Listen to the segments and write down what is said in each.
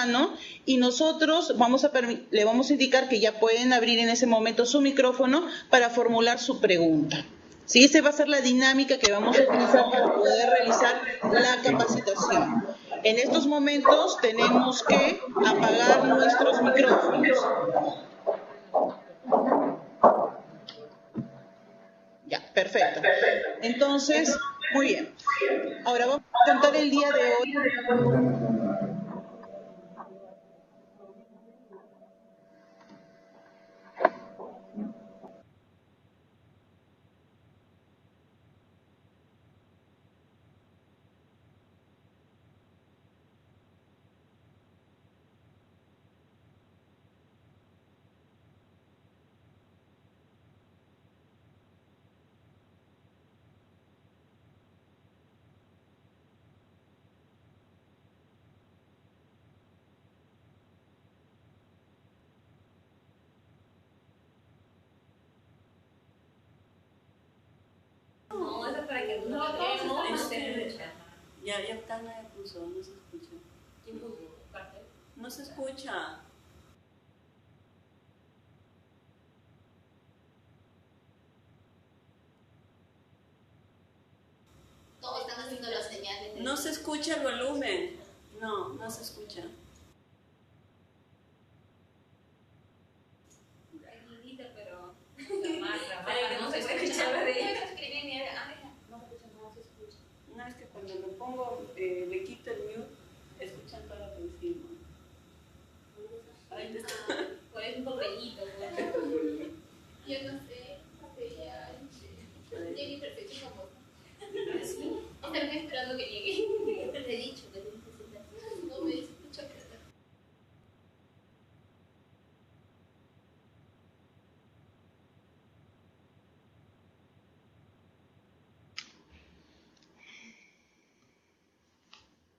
mano y nosotros le vamos a indicar que ya pueden abrir en ese momento su micrófono para formular su pregunta. ¿Sí? Esa va a ser la dinámica que vamos a utilizar para poder realizar la capacitación. En estos momentos tenemos que apagar nuestros micrófonos. Ya, perfecto. Entonces, muy bien. Ahora vamos a contar el día de hoy. Ya Tana ya puso, no se escucha. ¿Quién puso? ¿Cartel? No se escucha. Todos están haciendo las señales. No se escucha el volumen. No, no se escucha. Pero no se escucha. No, es que cuando lo pongo, le quito el mute, escuchan todo por encima. Ahí está. Por eso un papelito. Yo no sé. Llegué perfecto como. Estarme esperando que llegue. Te he dicho que tienes que sentar. No me escucha.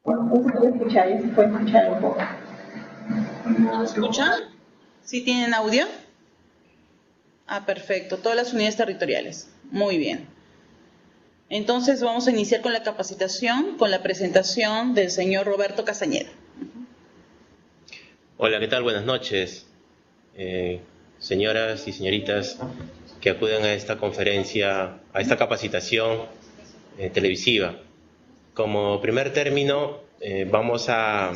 No se puede escuchar, ya se puede escuchar un poco. ¿No escuchan? ¿Sí tienen audio? Ah, perfecto. Todas las unidades territoriales. Muy bien. Entonces vamos a iniciar con la capacitación, con la presentación del señor Roberto Castañeda. Hola, ¿qué tal? Buenas noches. Señoras y señoritas que acuden a esta conferencia, a esta capacitación televisiva. Como primer término, vamos a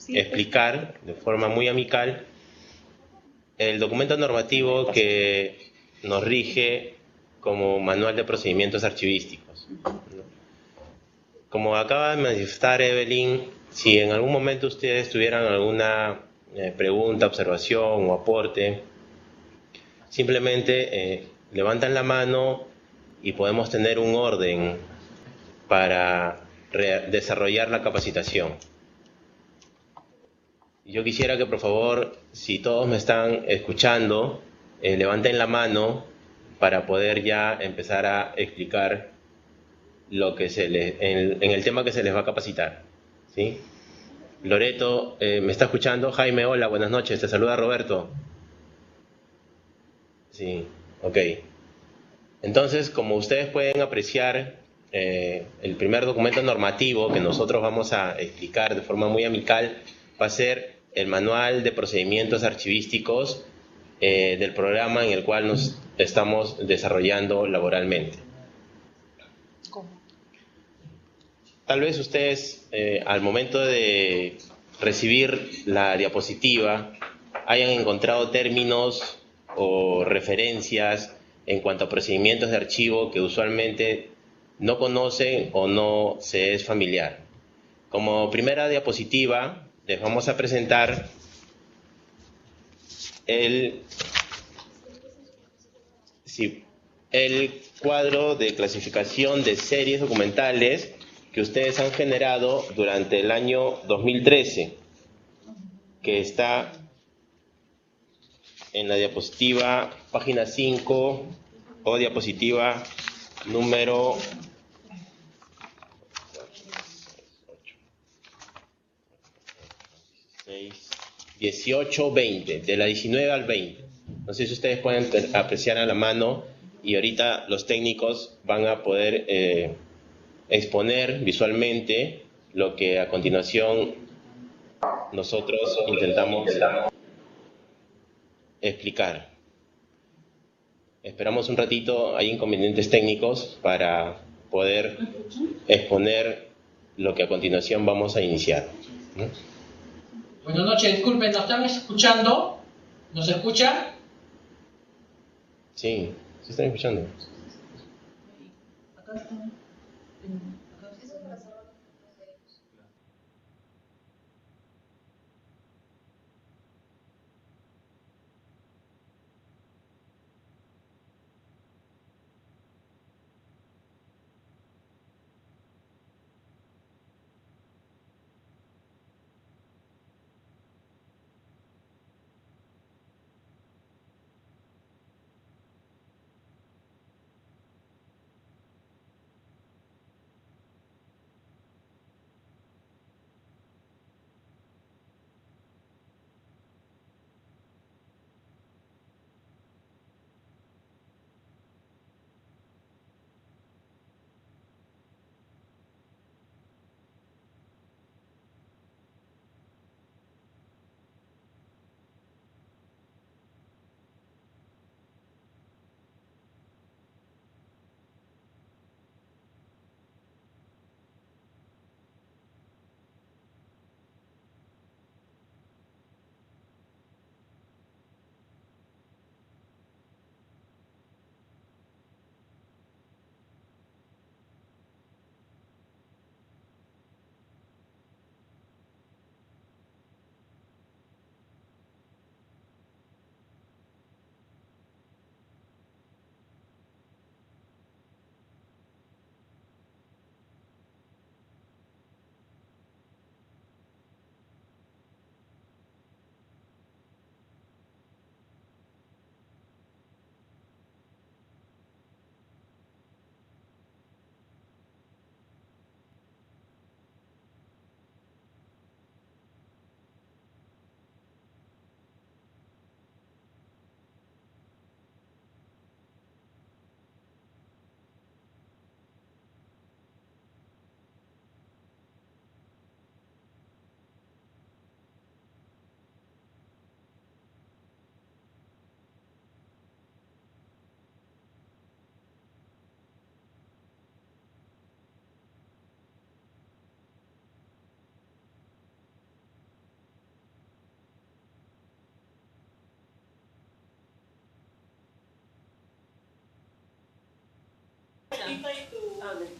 explicar de forma muy amical el documento normativo que nos rige como manual de procedimientos archivísticos. Como acaba de manifestar Evelyn, si en algún momento ustedes tuvieran alguna pregunta, observación o aporte, simplemente levantan la mano y podemos tener un orden para desarrollar la capacitación. Yo quisiera que por favor, si todos me están escuchando, levanten la mano para poder ya empezar a explicar lo que en el tema que se les va a capacitar, ¿sí? Loreto, ¿me está escuchando? Jaime, hola, buenas noches, te saluda Roberto. Sí, ok. Entonces, como ustedes pueden apreciar, el primer documento normativo que nosotros vamos a explicar de forma muy amical va a ser el manual de procedimientos archivísticos del programa en el cual nos estamos desarrollando laboralmente. ¿Cómo? Tal vez ustedes al momento de recibir la diapositiva hayan encontrado términos o referencias en cuanto a procedimientos de archivo que usualmente no conocen o no se es familiar. Como primera diapositiva les vamos a presentar el cuadro de clasificación de series documentales que ustedes han generado durante el año 2013, que está en la diapositiva página 5 o diapositiva número 18-20, de la 19 al 20. No sé si ustedes pueden apreciar a la mano y ahorita los técnicos van a poder exponer visualmente lo que a continuación nosotros intentamos explicar. Esperamos un ratito, hay inconvenientes técnicos para poder exponer lo que a continuación vamos a iniciar. Buenas noches, disculpen, ¿nos están escuchando? ¿Nos escuchan? Sí, se están escuchando. Acá está.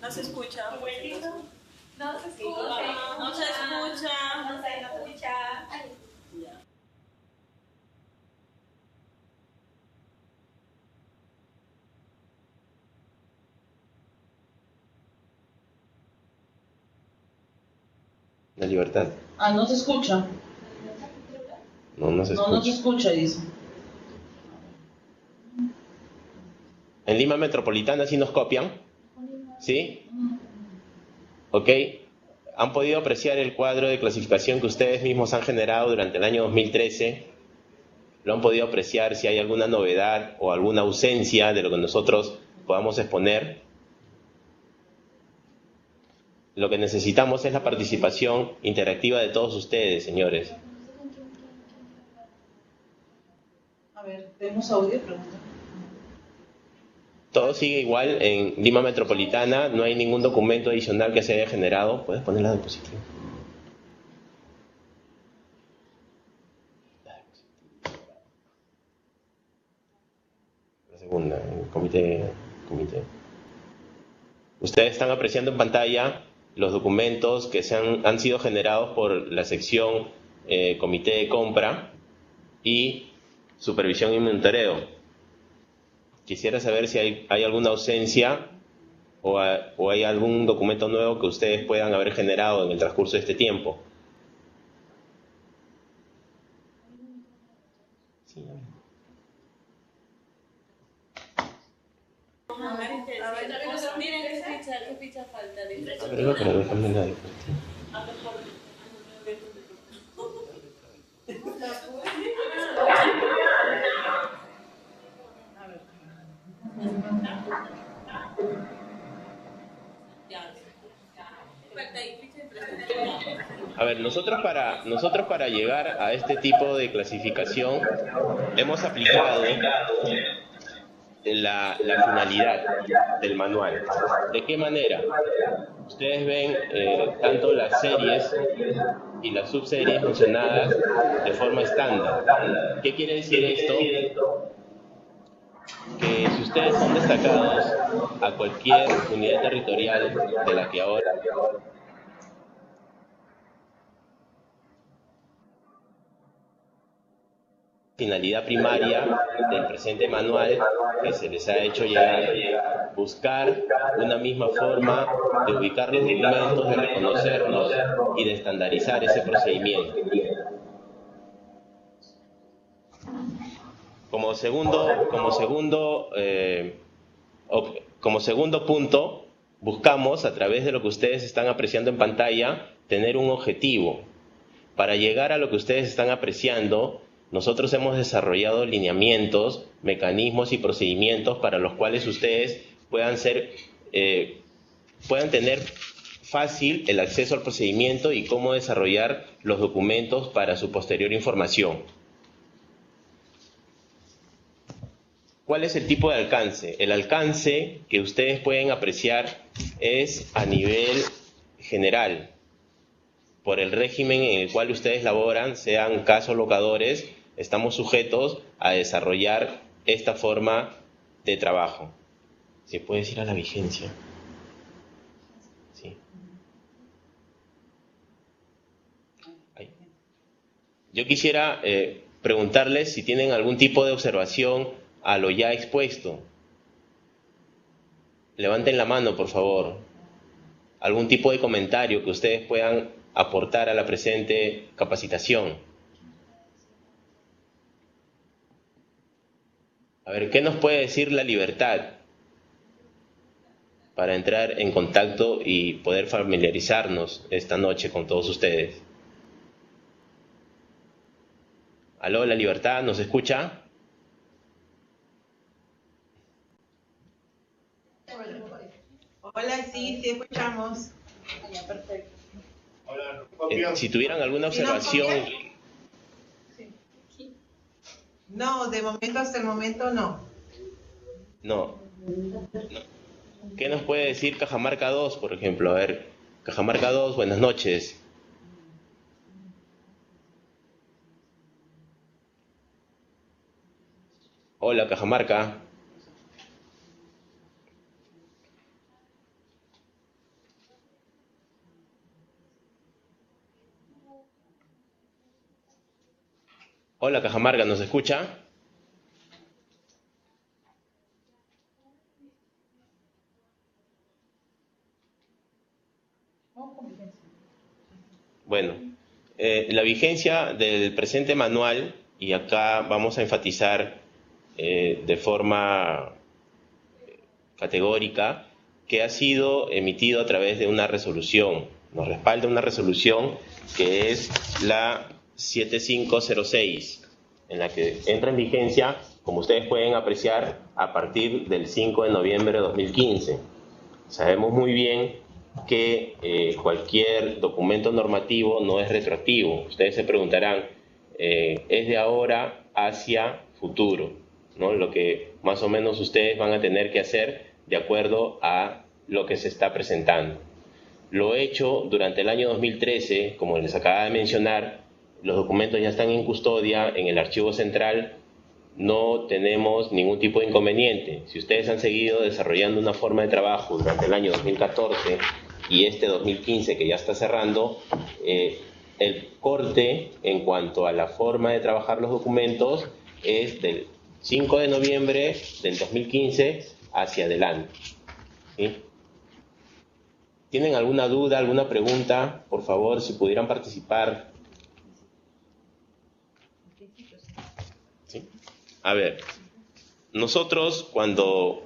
No se escucha. No se escucha. No se escucha. No se escucha. Ya. La libertad. Ah, no se escucha. No se escucha. No se escucha, dice. En Lima Metropolitana sí nos copian. ¿Sí? Ok. ¿Han podido apreciar el cuadro de clasificación que ustedes mismos han generado durante el año 2013? ¿Lo han podido apreciar si hay alguna novedad o alguna ausencia de lo que nosotros podamos exponer? Lo que necesitamos es la participación interactiva de todos ustedes, señores. A ver, ¿tenemos audio? Pregunta. Todo sigue igual en Lima Metropolitana, no hay ningún documento adicional que se haya generado. ¿Puedes poner la diapositiva? La segunda, el comité. Ustedes están apreciando en pantalla los documentos que han sido generados por la sección Comité de Compra y Supervisión y Monitoreo. Quisiera saber si hay alguna ausencia o hay algún documento nuevo que ustedes puedan haber generado en el transcurso de este tiempo. Sí, Miren qué ficha falta. pero déjame la diapositiva. A ver, nosotros para llegar a este tipo de clasificación hemos aplicado la finalidad del manual. ¿De qué manera? Ustedes ven tanto las series y las subseries mencionadas de forma estándar. ¿Qué quiere decir esto? Que si ustedes son destacados a cualquier unidad territorial de la que ahora finalidad primaria del presente manual que se les ha hecho llegar, buscar una misma forma de ubicar los documentos, de reconocerlos y de estandarizar ese procedimiento. Como segundo punto, buscamos, a través de lo que ustedes están apreciando en pantalla, tener un objetivo. Para llegar a lo que ustedes están apreciando, nosotros hemos desarrollado lineamientos, mecanismos y procedimientos para los cuales ustedes puedan tener fácil el acceso al procedimiento y cómo desarrollar los documentos para su posterior información. ¿Cuál es el tipo de alcance? El alcance que ustedes pueden apreciar es a nivel general. Por el régimen en el cual ustedes laboran, sean casos locadores, estamos sujetos a desarrollar esta forma de trabajo. ¿Se puede decir a la vigencia? Sí. Ahí. Yo quisiera preguntarles si tienen algún tipo de observación a lo ya expuesto. Levanten la mano, por favor. Algún tipo de comentario que ustedes puedan aportar a la presente capacitación. A ver, ¿qué nos puede decir la libertad para entrar en contacto y poder familiarizarnos esta noche con todos ustedes? ¿Aló, la libertad? ¿Nos escucha? Hola, sí, escuchamos. Perfecto. Si tuvieran alguna observación... No, de momento, hasta el momento no. No. ¿Qué nos puede decir Cajamarca 2, por ejemplo? A ver, Cajamarca 2, buenas noches. Hola, Cajamarca. Hola, Cajamarca, ¿nos escucha? Bueno, la vigencia del presente manual, y acá vamos a enfatizar de forma categórica, que ha sido emitido a través de una resolución. Nos respalda una resolución que es la 7506, en la que entra en vigencia, como ustedes pueden apreciar, a partir del 5 de noviembre de 2015. Sabemos muy bien que cualquier documento normativo no es retroactivo. Ustedes se preguntarán, es de ahora hacia futuro, ¿no? Lo que más o menos ustedes van a tener que hacer de acuerdo a lo que se está presentando. Lo hecho durante el año 2013, como les acaba de mencionar, los documentos ya están en custodia en el archivo central, no tenemos ningún tipo de inconveniente. Si ustedes han seguido desarrollando una forma de trabajo durante el año 2014 y este 2015 que ya está cerrando, el corte en cuanto a la forma de trabajar los documentos es del 5 de noviembre del 2015 hacia adelante. ¿Sí? ¿Tienen alguna duda, alguna pregunta? Por favor, si pudieran participar. ¿Sí? A ver, nosotros cuando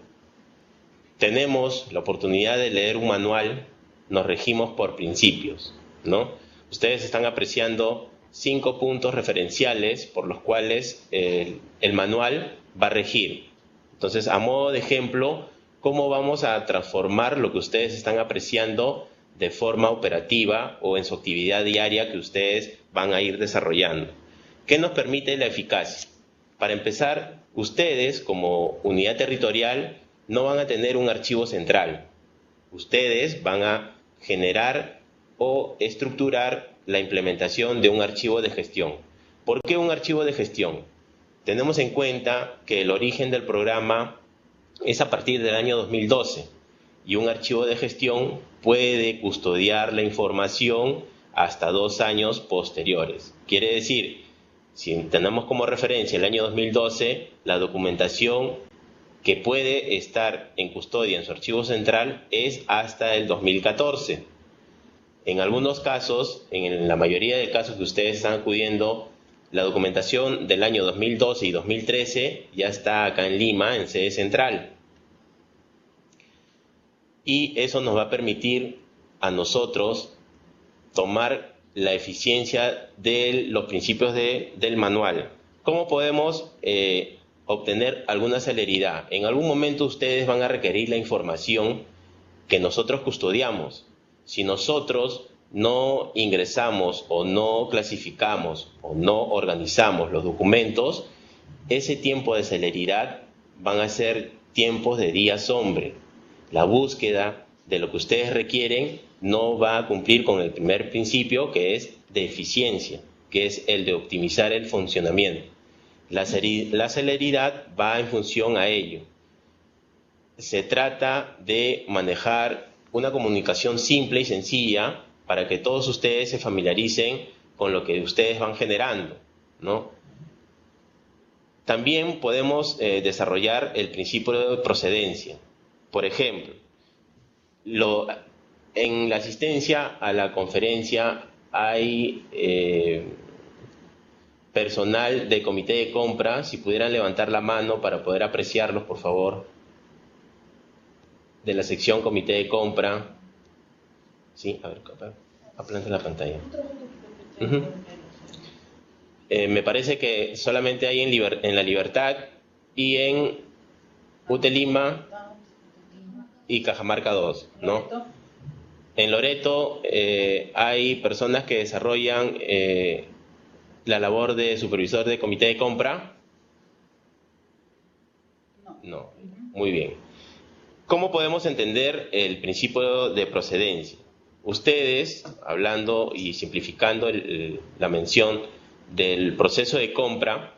tenemos la oportunidad de leer un manual, nos regimos por principios, ¿no? Ustedes están apreciando 5 puntos referenciales por los cuales el manual va a regir. Entonces, a modo de ejemplo, ¿cómo vamos a transformar lo que ustedes están apreciando de forma operativa o en su actividad diaria que ustedes van a ir desarrollando. ¿Qué nos permite la eficacia? Para empezar, ustedes como unidad territorial no van a tener un archivo central. Ustedes van a generar o estructurar la implementación de un archivo de gestión. ¿Por qué un archivo de gestión? Tenemos en cuenta que el origen del programa es a partir del año 2012 y un archivo de gestión puede custodiar la información hasta 2 años posteriores. Quiere decir, si tenemos como referencia el año 2012, la documentación que puede estar en custodia en su archivo central es hasta el 2014. En algunos casos, en la mayoría de casos que ustedes están acudiendo, la documentación del año 2012 y 2013 ya está acá en Lima, en sede central. Y eso nos va a permitir a nosotros tomar la eficiencia de los principios del manual. ¿Cómo podemos obtener alguna celeridad? En algún momento ustedes van a requerir la información que nosotros custodiamos. Si nosotros no ingresamos o no clasificamos o no organizamos los documentos, ese tiempo de celeridad van a ser tiempos de día hombre. La búsqueda de lo que ustedes requieren no va a cumplir con el primer principio, que es de eficiencia, que es el de optimizar el funcionamiento. La celeridad va en función a ello. Se trata de manejar una comunicación simple y sencilla para que todos ustedes se familiaricen con lo que ustedes van generando, ¿no? También podemos desarrollar el principio de procedencia. Por ejemplo, en la asistencia a la conferencia hay personal del comité de compra. Si pudieran levantar la mano para poder apreciarlos, por favor, de la sección comité de compra. Sí, a ver, aplante la pantalla. Me parece que solamente hay en La Libertad y en UTE Lima y Cajamarca 2, ¿no? En Loreto hay personas que desarrollan la labor de supervisor de comité de compra. No, muy bien. ¿Cómo podemos entender el principio de procedencia? Ustedes, hablando y simplificando la mención del proceso de compra,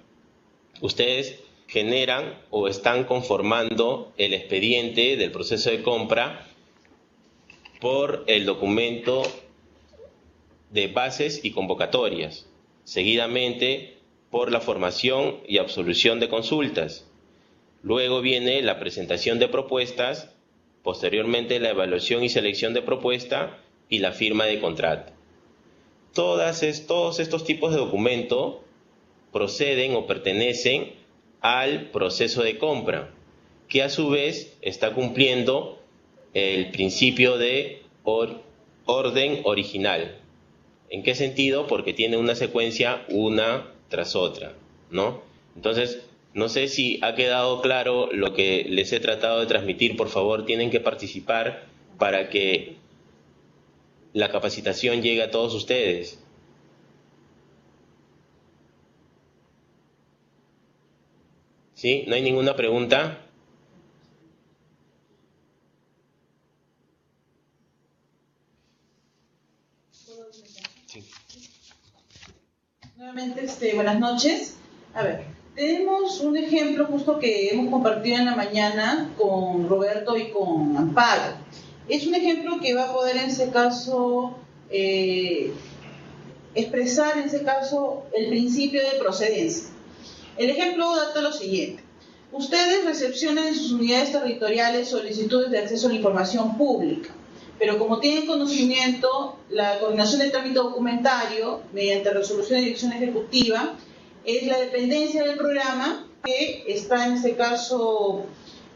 ustedes generan o están conformando el expediente del proceso de compra por el documento de bases y convocatorias, seguidamente por la formación y absolución de consultas. Luego viene la presentación de propuestas, posteriormente la evaluación y selección de propuesta y la firma de contrato. Todos estos tipos de documento proceden o pertenecen al proceso de compra, que a su vez está cumpliendo el principio de orden original. ¿En qué sentido? Porque tiene una secuencia una tras otra, ¿no? Entonces, no sé si ha quedado claro lo que les he tratado de transmitir. Por favor, tienen que participar para que la capacitación llegue a todos ustedes. ¿Sí? ¿No hay ninguna pregunta? Sí. Nuevamente, buenas noches. A ver, tenemos un ejemplo justo que hemos compartido en la mañana con Roberto y con Amparo. Es un ejemplo que va a poder en ese caso expresar en ese caso el principio de procedencia. El ejemplo data lo siguiente. Ustedes recepcionan en sus unidades territoriales solicitudes de acceso a la información pública, pero como tienen conocimiento, la coordinación del trámite documentario mediante resolución de dirección ejecutiva es la dependencia del programa que está en este caso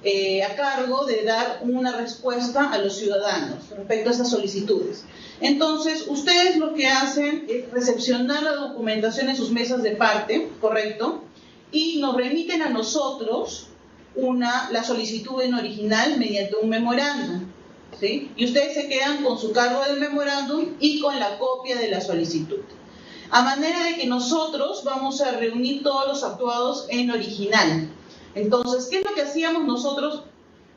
a cargo de dar una respuesta a los ciudadanos respecto a esas solicitudes. Entonces, ustedes lo que hacen es recepcionar la documentación en sus mesas de parte, ¿correcto? Y nos remiten a nosotros la solicitud en original mediante un memorándum, ¿sí? Y ustedes se quedan con su cargo del memorándum y con la copia de la solicitud. A manera de que nosotros vamos a reunir todos los actuados en original. Entonces, ¿qué es lo que hacíamos nosotros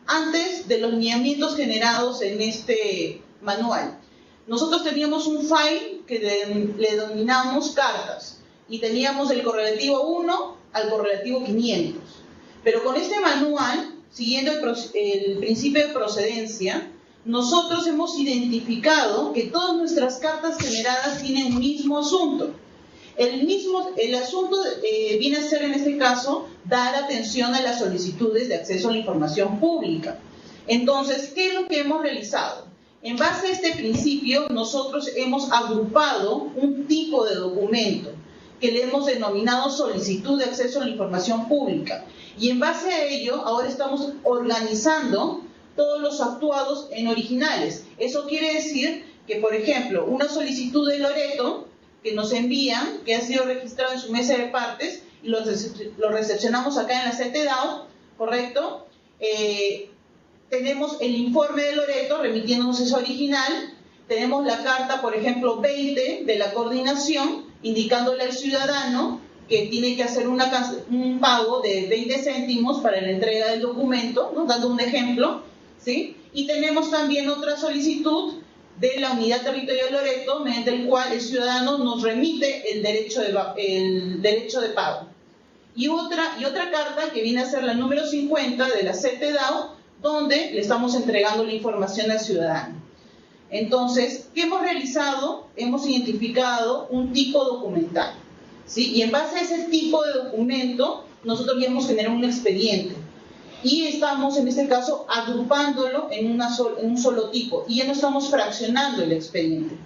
antes de los lineamientos generados en este manual? Nosotros teníamos un file que le denominamos cartas y teníamos el correlativo 1 al correlativo 500. Pero con este manual, siguiendo el principio de procedencia, nosotros hemos identificado que todas nuestras cartas generadas tienen un mismo asunto. El asunto viene a ser, en este caso, dar atención a las solicitudes de acceso a la información pública. Entonces, ¿qué es lo que hemos realizado? En base a este principio, nosotros hemos agrupado un tipo de documento que le hemos denominado solicitud de acceso a la información pública. Y en base a ello, ahora estamos organizando todos los actuados en originales. Eso quiere decir que, por ejemplo, una solicitud de Loreto que nos envían, que ha sido registrado en su mesa de partes, y lo recepcionamos acá en la CTDAO, ¿correcto? Tenemos el informe de Loreto remitiéndonos ese original, tenemos la carta, por ejemplo, 20 de la coordinación, indicándole al ciudadano que tiene que hacer un pago de 20 céntimos para la entrega del documento, ¿no? Dando un ejemplo, ¿sí? Y tenemos también otra solicitud de la Unidad Territorial Loreto, mediante el cual el ciudadano nos remite el derecho de pago. Y otra carta que viene a ser la número 50 de la CTDAO, donde le estamos entregando la información al ciudadano. Entonces, ¿qué hemos realizado? Hemos identificado un tipo documental, ¿sí? Y en base a ese tipo de documento, nosotros ya hemos generado un expediente. Y estamos, en este caso, agrupándolo en un solo tipo. Y ya no estamos fraccionando el expediente.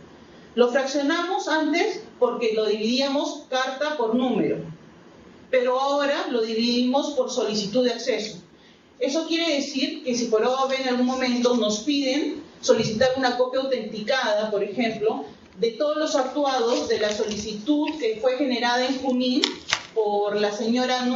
Lo fraccionamos antes porque lo dividíamos carta por número. Pero ahora lo dividimos por solicitud de acceso. Eso quiere decir que si por obra en algún momento nos piden solicitar una copia autenticada, por ejemplo, de todos los actuados de la solicitud que fue generada en Junín por la señora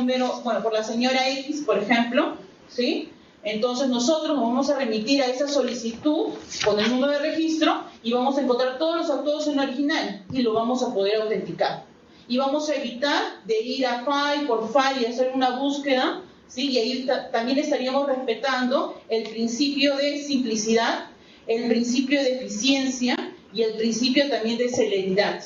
por la señora X, por ejemplo, ¿sí? Entonces nosotros nos vamos a remitir a esa solicitud con el número de registro y vamos a encontrar todos los actuados en original y lo vamos a poder autenticar. Y vamos a evitar de ir a file por file y hacer una búsqueda, ¿sí? Y ahí también estaríamos respetando el principio de simplicidad, el principio de eficiencia y el principio también de celeridad,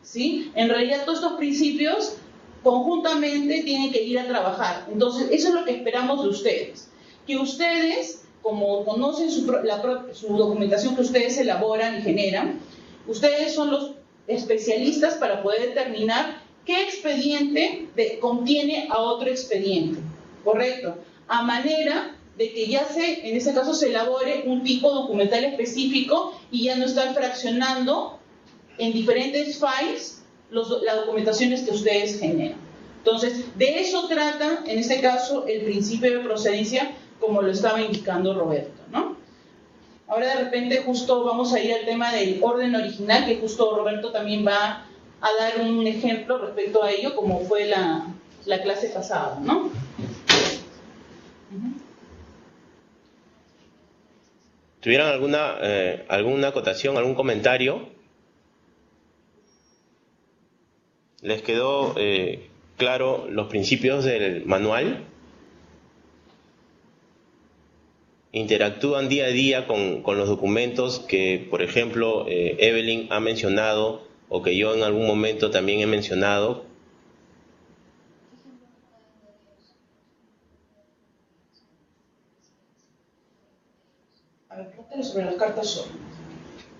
¿sí? En realidad todos estos principios conjuntamente tienen que ir a trabajar. Entonces, eso es lo que esperamos de ustedes. Que ustedes, como conocen su documentación que ustedes elaboran y generan, ustedes son los especialistas para poder determinar qué expediente contiene a otro expediente, ¿correcto? A manera de que ya en este caso se elabore un tipo documental específico y ya no estar fraccionando en diferentes files las documentaciones que ustedes generan. Entonces, de eso trata, en este caso, el principio de procedencia, como lo estaba indicando Roberto, ¿no? Ahora de repente justo vamos a ir al tema del orden original, que justo Roberto también va a dar un ejemplo respecto a ello, como fue la clase pasada, ¿no? ¿Tuvieran alguna acotación, algún comentario? ¿Les quedó claro los principios del manual? ¿Interactúan día a día con los documentos que, por ejemplo, Evelyn ha mencionado o que yo en algún momento también he mencionado? A ver, cuéntale sobre las cartas solo.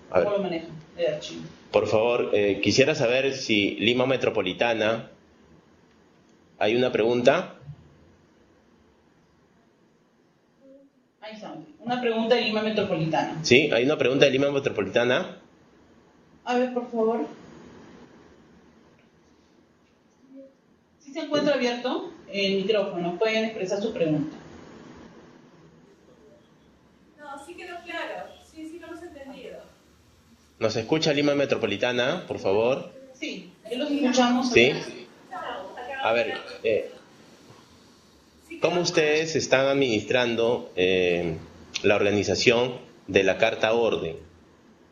¿Cómo lo manejan el archivo? Por favor, quisiera saber si Lima Metropolitana, ¿hay una pregunta? Ahí está, una pregunta de Lima Metropolitana. Sí, hay una pregunta de Lima Metropolitana. A ver, por favor. Si se encuentra abierto el micrófono, pueden expresar su pregunta. No, sí quedó claro. Sí, lo hemos entendido. ¿Nos escucha Lima Metropolitana, por favor? Sí, ya los escuchamos. Sí. A ver, ¿cómo ustedes están administrando la organización de la carta orden.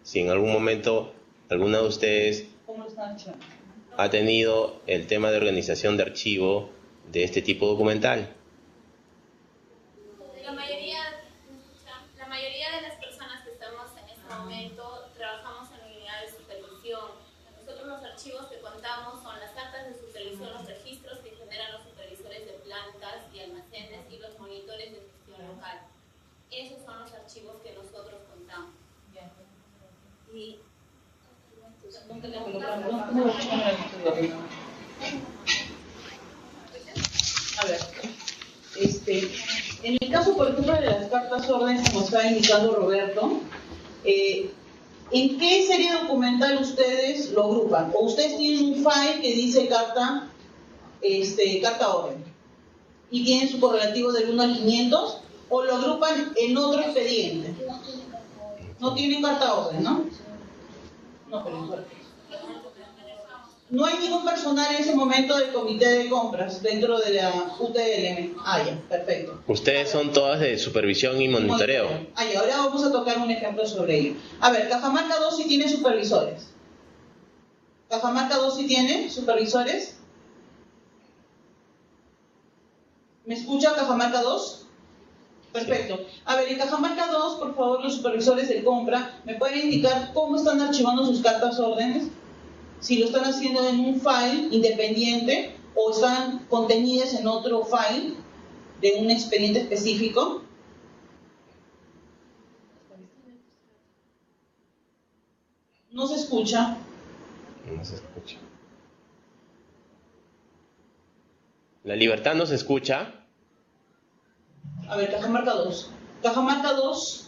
Si en algún momento alguna de ustedes ¿Cómo lo están archivando? ha tenido el tema de organización de archivo de este tipo documental. La mayoría de las personas que estamos en este momento trabajamos en unidad de supervisión. Nosotros los archivos que contamos son las actas de supervisión, los registros que generan los supervisores de plantas y almacenes y los monitores de gestión local. Esos son los archivos que nosotros contamos. Y A ver, en el caso, por ejemplo, de las cartas órdenes, como está indicando Roberto, ¿en qué serie documental ustedes lo agrupan? ¿O ustedes tienen un file que dice carta orden y tienen su correlativo del 1 al 500, o lo agrupan en otro expediente? No tienen carta orden, ¿no? No, pero no hay ningún personal en ese momento del comité de compras dentro de la UTLM. Ah, ya, perfecto. Ustedes son todas de supervisión y monitoreo. Ah, ya, ahora vamos a tocar un ejemplo sobre ello. A ver, Cajamarca 2 sí tiene supervisores. ¿Cajamarca 2 sí tiene supervisores? ¿Me escucha Cajamarca 2? Perfecto. A ver, en Cajamarca 2, por favor, los supervisores de compra, ¿me pueden indicar cómo están archivando sus cartas órdenes? Si lo están haciendo en un file independiente o están contenidas en otro file de un expediente específico. No se escucha. No se escucha. La Libertad no se escucha. A ver, Cajamarca 2. Cajamarca 2.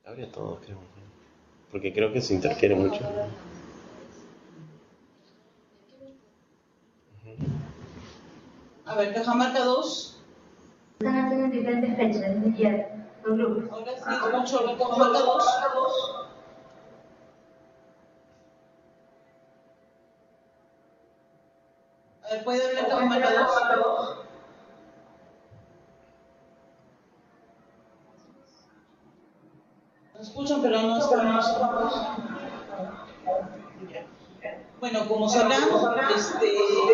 Abre todo, creo. Porque creo que se interfiere mucho. A ver, Cajamarca 2. Están haciendo diferentes fechas, ya, los grupos. Ahora sí, escucho, a ver, Cajamarca 2. A ver, ¿puede hablar Cajamarca 2? Nos escuchan, pero no estamos. Bueno, como sabrán,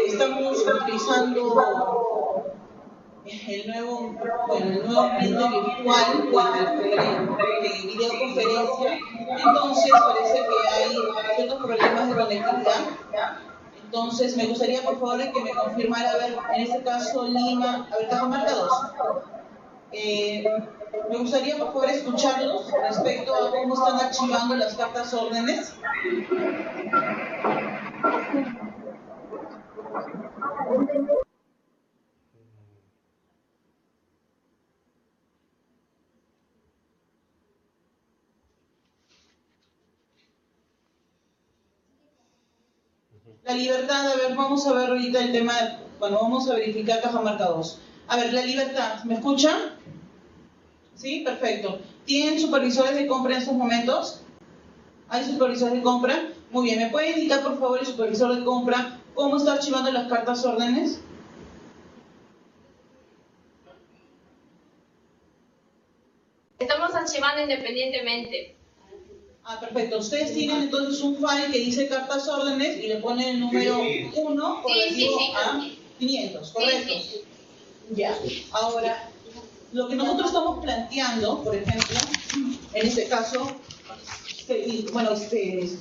estamos utilizando el nuevo ambiente virtual de videoconferencia. Entonces parece que hay ciertos problemas de conectividad. Entonces me gustaría, por favor, que me confirmara, a ver, en este caso Lima, a ver, Cajamarca 2. Me gustaría, por favor, escucharlos respecto a cómo están archivando las cartas órdenes. La Libertad, a ver, vamos a ver ahorita el tema, bueno, vamos a verificar Cajamarca 2. A ver, La Libertad, ¿me escuchan? Sí, perfecto. ¿Tienen supervisores de compra en estos momentos? ¿Hay supervisores de compra? Muy bien, ¿me puede indicar, por favor, el supervisor de compra cómo está archivando las cartas órdenes? estamos archivando independientemente. Ah, perfecto. Ustedes tienen entonces un file que dice cartas órdenes y le ponen el número 1 relativo a 500, ¿correcto? Sí. Ya. Ahora, lo que nosotros estamos planteando, por ejemplo, en este caso,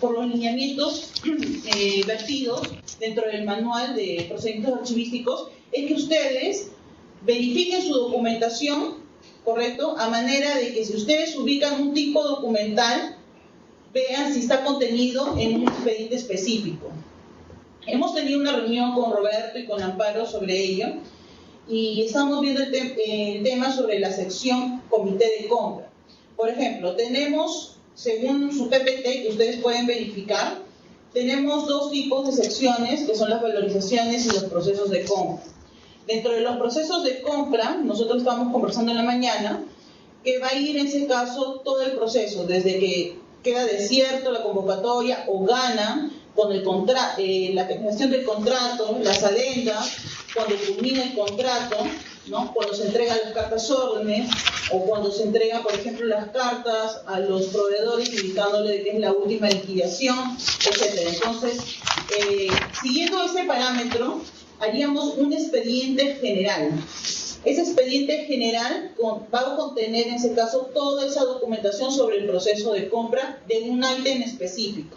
por los lineamientos vertidos dentro del manual de procedimientos archivísticos, es que ustedes verifiquen su documentación, ¿correcto? A manera de que si ustedes ubican un tipo documental, vean si está contenido en un expediente específico. Hemos tenido una reunión con Roberto y con Amparo sobre ello y estamos viendo el tema sobre la sección comité de compra. Por ejemplo, tenemos, según su PPT, que ustedes pueden verificar, tenemos dos tipos de secciones, que son las valorizaciones y los procesos de compra. Dentro de los procesos de compra, nosotros estamos conversando en la mañana, que va a ir en ese caso todo el proceso, desde que queda desierto la convocatoria o gana con la terminación del contrato, las adendas, cuando culmina el contrato, ¿no? Cuando se entregan las cartas órdenes o cuando se entregan, por ejemplo, las cartas a los proveedores indicándole que es la última liquidación, etcétera. Entonces, siguiendo ese parámetro, haríamos un expediente general. Ese expediente general va a contener, en ese caso, toda esa documentación sobre el proceso de compra de un ítem específico.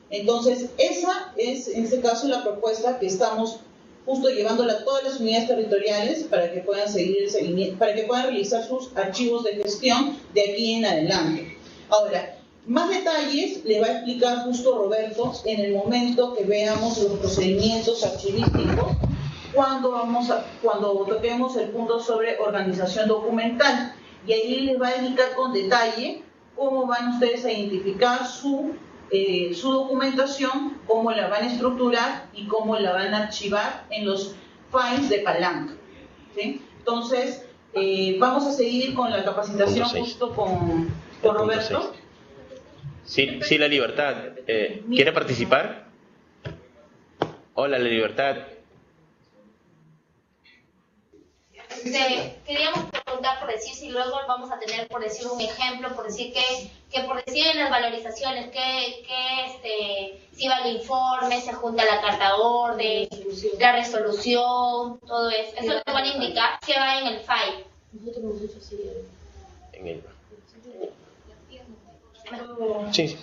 Entonces, esa es, en este caso, la propuesta que estamos justo llevándola a todas las unidades territoriales para que puedan seguir el seguimiento, para que puedan realizar sus archivos de gestión de aquí en adelante. Ahora, más detalles le va a explicar justo Roberto en el momento que veamos los procedimientos archivísticos, cuando toquemos el punto sobre organización documental. Y ahí les va a indicar con detalle cómo van ustedes a identificar su documentación, cómo la van a estructurar y cómo la van a archivar en los files de palanca, ¿sí? Entonces, vamos a seguir con la capacitación justo con Roberto. Sí, La Libertad. ¿Quiere participar? Hola, La Libertad. Queríamos preguntar por decir si luego vamos a tener por decir un ejemplo, por decir que por decir en las valorizaciones, si va el informe, se junta la carta orden, la resolución, todo eso. Eso nos van a indicar que va en el file. Nosotros hemos hecho así. En el... Sí.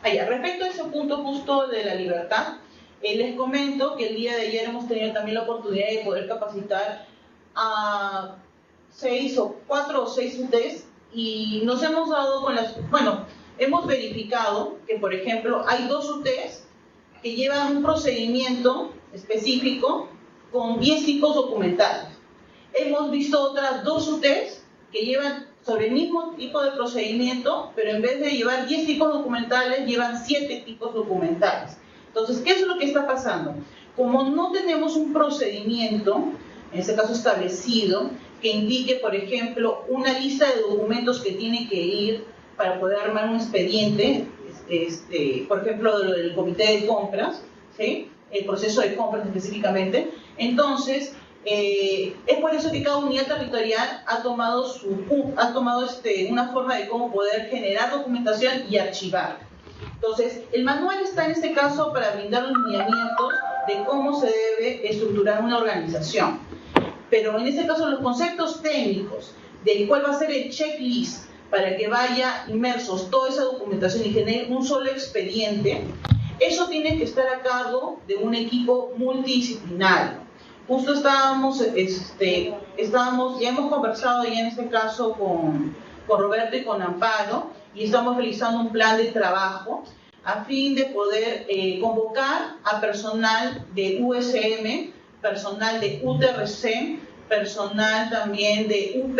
Respecto a ese punto justo de la libertad, les comento que el día de ayer hemos tenido también la oportunidad de poder capacitar a 4 o 6 UTs y nos hemos dado hemos verificado que, por ejemplo, hay 2 UTs que llevan un procedimiento específico con 10 tipos documentales. Hemos visto otras 2 UTs que llevan sobre el mismo tipo de procedimiento, pero en vez de llevar 10 tipos documentales, llevan 7 tipos documentales. Entonces, ¿qué es lo que está pasando? Como no tenemos un procedimiento, en este caso establecido, que indique, por ejemplo, una lista de documentos que tiene que ir para poder armar un expediente, por ejemplo, de lo del comité de compras, ¿sí? El proceso de compras específicamente. Entonces, es por eso que cada unidad territorial ha tomado una forma de cómo poder generar documentación y archivar. Entonces, el manual está en este caso para brindar los lineamientos de cómo se debe estructurar una organización. Pero en este caso los conceptos técnicos del cual va a ser el checklist para que vaya inmersos toda esa documentación y genere un solo expediente, eso tiene que estar a cargo de un equipo multidisciplinario. Justo ya hemos conversado ya en este caso con Roberto y con Amparo y estamos realizando un plan de trabajo a fin de poder convocar a personal de USM, personal de UTRC, personal también de UP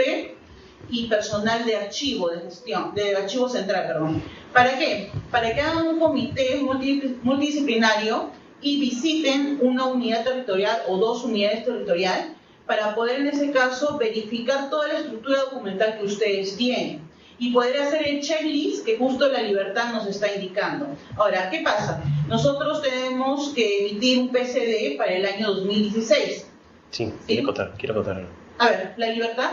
y personal de archivo de gestión, de archivo central, perdón. ¿Para qué? Para que hagan un comité multidisciplinario y visiten una unidad territorial o 2 unidades territoriales para poder en ese caso verificar toda la estructura documental que ustedes tienen y poder hacer el checklist que justo la libertad nos está indicando. Ahora, ¿qué pasa? Nosotros tenemos que emitir un PCD para el año 2016. Sí, quiero acotar. A ver, la libertad.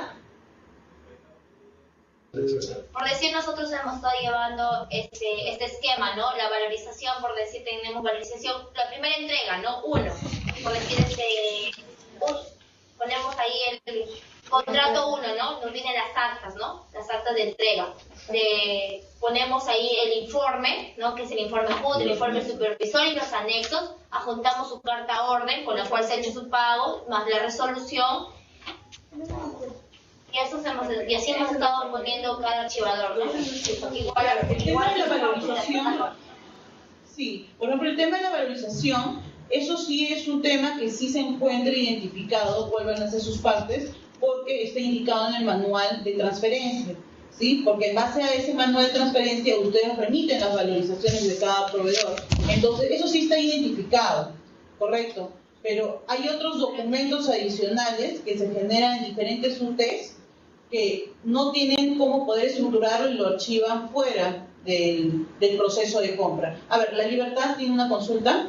Por decir, nosotros hemos estado llevando este esquema, ¿no? La valorización, por decir, tenemos valorización, la primera entrega, ¿no? 1. Por decir, ponemos ahí el contrato 1, ¿no? Nos vienen las actas, ¿no? Las actas de entrega. Ponemos ahí el informe, ¿no? Que es el informe junto, el informe supervisor y los anexos. Adjuntamos su carta orden con la cual se ha hecho su pago, más la resolución. Y así hemos estado poniendo cada archivador, ¿no? El tema de la valorización, sí, por ejemplo, el tema de la valorización, eso sí es un tema que sí se encuentra identificado, cuáles van a ser sus partes, porque está indicado en el manual de transferencia, ¿sí? Porque en base a ese manual de transferencia ustedes remiten las valorizaciones de cada proveedor. Entonces, eso sí está identificado, ¿correcto? Pero hay otros documentos adicionales que se generan en diferentes UTs que no tienen cómo poder estructurarlo y lo archivan fuera del proceso de compra. A ver, ¿la libertad tiene una consulta?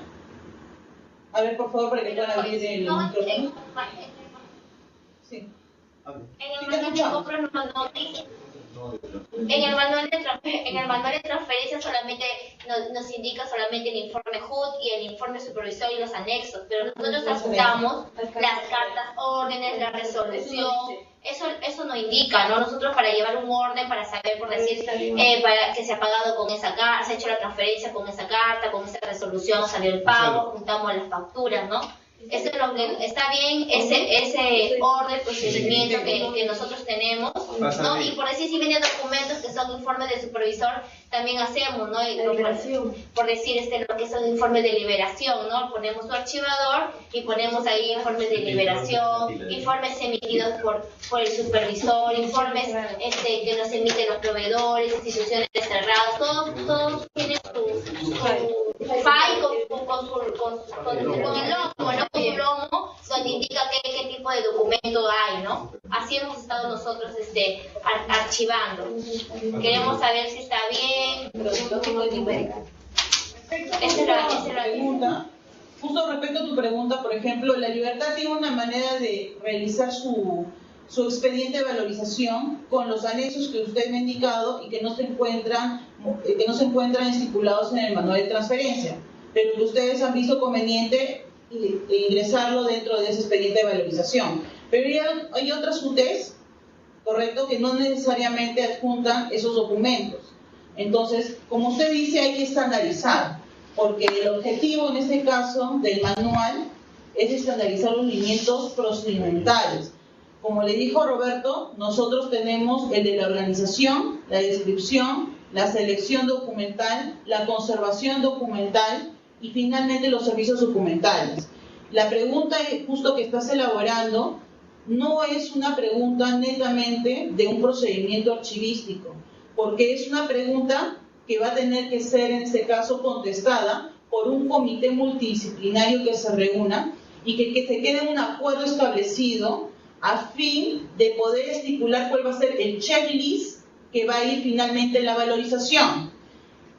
A ver, por favor, para que puedan abrir el micrófono. Sí. En el manual de compras en el manual de transferencia solamente nos indica solamente el informe HUD y el informe supervisor y los anexos, pero nosotros adjuntamos las cartas órdenes, la resolución. Eso no indica, ¿no? Nosotros para llevar un orden, para saber, por decir, para que se ha pagado con esa carta, se ha hecho la transferencia con esa carta, con esa resolución, salió el pago, juntamos las facturas, ¿no? Eso es lo que está bien, ese orden, procedimiento que nosotros tenemos, ¿no? Y por decir, si vienen documentos que son informes de supervisor, también hacemos, ¿no? Y por decir, lo que son informes de liberación, ¿no? Ponemos su archivador y ponemos ahí informes de liberación, informes emitidos por el supervisor, informes que nos emiten los proveedores, instituciones cerradas, todos tienen su file con el logo, ¿no? Un logo donde indica qué tipo de documento hay, ¿no? Así hemos estado nosotros archivando. Queremos saber si está bien. Esa es la pregunta. Justo respecto a tu pregunta, por ejemplo, La Libertad tiene una manera de realizar su expediente de valorización con los anexos que usted me ha indicado y que no se encuentran estipulados en el manual de transferencia, pero que ustedes han visto conveniente ingresarlo dentro de ese expediente de valorización. Pero ya hay otras UTEs, correcto, que no necesariamente adjuntan esos documentos. Entonces, como usted dice, hay que estandarizar, porque el objetivo en este caso del manual es estandarizar los lineamientos procedimentales. Como le dijo Roberto, nosotros tenemos el de la organización, la descripción, la selección documental, la conservación documental y finalmente los servicios documentales. La pregunta justo que estás elaborando no es una pregunta netamente de un procedimiento archivístico, porque es una pregunta que va a tener que ser en este caso contestada por un comité multidisciplinario que se reúna y que se quede un acuerdo establecido a fin de poder estipular cuál va a ser el checklist que va a ir finalmente en la valorización.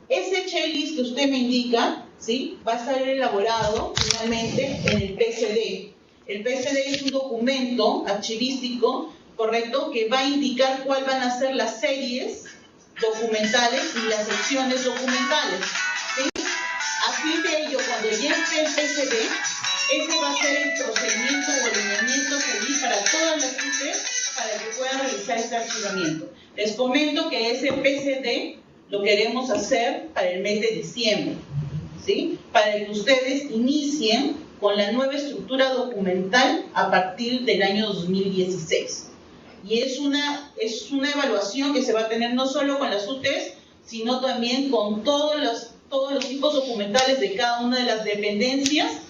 Ese checklist que usted me indica, ¿sí?, va a estar elaborado finalmente en el PSD. El PSD es un documento archivístico, correcto, que va a indicar cuáles van a ser las series documentales y las secciones documentales, ¿sí? A fin de ello, cuando llegue el PSD, ese va a ser el procedimiento o el lineamiento a seguir para todas las UTEs para que puedan realizar este archivamiento. Les comento que ese PSD lo queremos hacer para el mes de diciembre, ¿sí?, para que ustedes inicien con la nueva estructura documental a partir del año 2016. Y es una evaluación que se va a tener no solo con las UTEs, sino también con todos los tipos documentales de cada una de las dependencias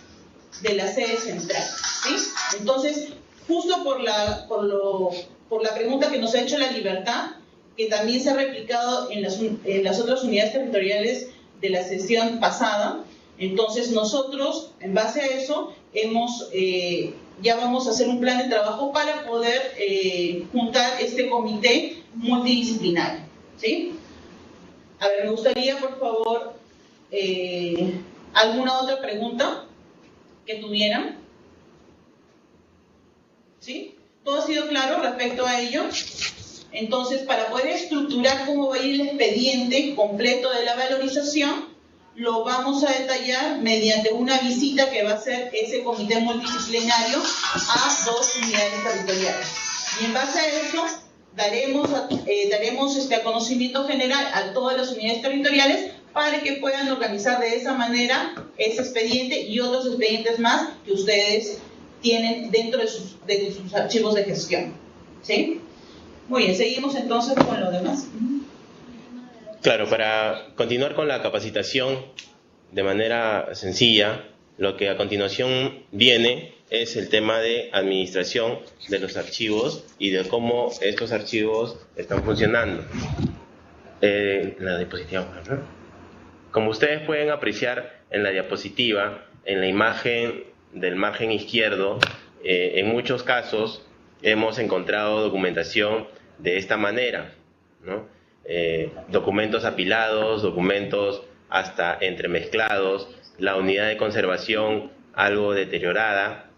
de la sede central, ¿sí? Entonces, justo por la pregunta que nos ha hecho La Libertad, que también se ha replicado en las otras unidades territoriales de la sesión pasada, entonces nosotros, en base a eso, ya vamos a hacer un plan de trabajo para poder juntar este comité multidisciplinario, ¿sí? A ver, me gustaría, por favor, ¿alguna otra pregunta que tuvieran? ¿Sí? ¿Todo ha sido claro respecto a ello? Entonces, para poder estructurar cómo va a ir el expediente completo de la valorización, lo vamos a detallar mediante una visita que va a hacer ese comité multidisciplinario a 2 unidades territoriales. Y en base a eso, daremos a conocimiento general a todas las unidades territoriales para que puedan organizar de esa manera ese expediente y otros expedientes más que ustedes tienen dentro de sus archivos de gestión, ¿sí? Muy bien, seguimos entonces con lo demás. Claro, para continuar con la capacitación de manera sencilla, lo que a continuación viene es el tema de administración de los archivos y de cómo estos archivos están funcionando. La diapositiva, ¿no? Como ustedes pueden apreciar en la diapositiva, en la imagen del margen izquierdo, en muchos casos hemos encontrado documentación de esta manera, ¿no? Documentos apilados, documentos hasta entremezclados, la unidad de conservación algo deteriorada,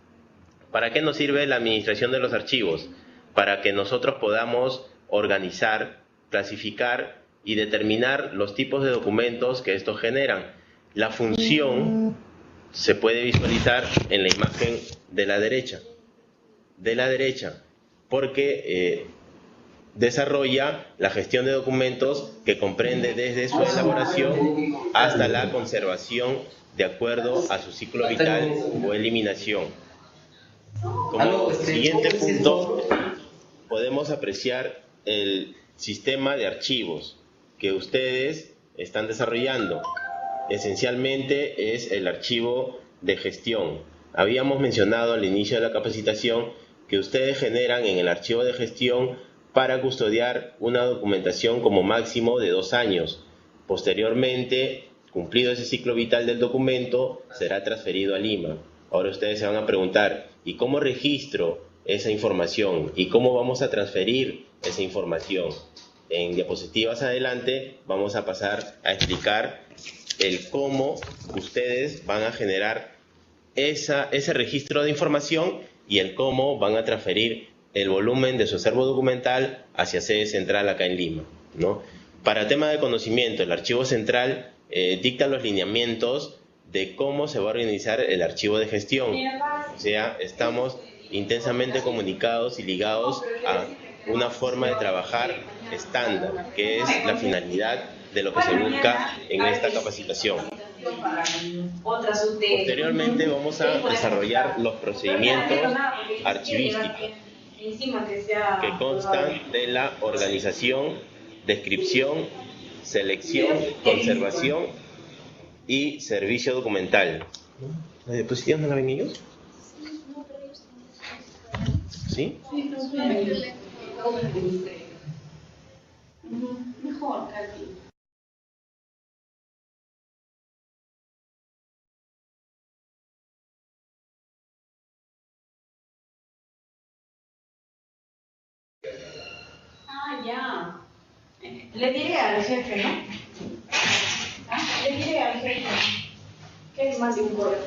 ¿Para qué nos sirve la administración de los archivos? Para que nosotros podamos organizar, clasificar y determinar los tipos de documentos que estos generan. La función se puede visualizar en la imagen de la derecha. Porque desarrolla la gestión de documentos que comprende desde su elaboración hasta la conservación de acuerdo a su ciclo vital o eliminación. Como siguiente punto, podemos apreciar el sistema de archivos que ustedes están desarrollando. Esencialmente es el archivo de gestión. Habíamos mencionado al inicio de la capacitación que ustedes generan en el archivo de gestión para custodiar una documentación como máximo de 2 años. Posteriormente, cumplido ese ciclo vital del documento, será transferido a Lima. Ahora ustedes se van a preguntar, ¿y cómo registro esa información? ¿Y cómo vamos a transferir esa información? En diapositivas adelante vamos a pasar a explicar el cómo ustedes van a generar ese registro de información y el cómo van a transferir el volumen de su acervo documental hacia sede central acá en Lima, ¿no? Para tema de conocimiento, el archivo central dicta los lineamientos de cómo se va a organizar el archivo de gestión. O sea, estamos intensamente comunicados y ligados a una forma de trabajar estándar, que es la finalidad de lo que se busca en esta capacitación. Posteriormente vamos a desarrollar los procedimientos archivísticos, que constan de la organización, descripción, selección, conservación y servicio documental. ¿Las diapositivas no la ven ellos? ¿Sí? Mejor, casi. Ya. Le diré al jefe, ¿no? Le diré al jefe que es más de un correo.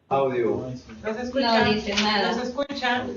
Audio. ¿Nos escuchan? No dice nada. ¿Nos escuchan?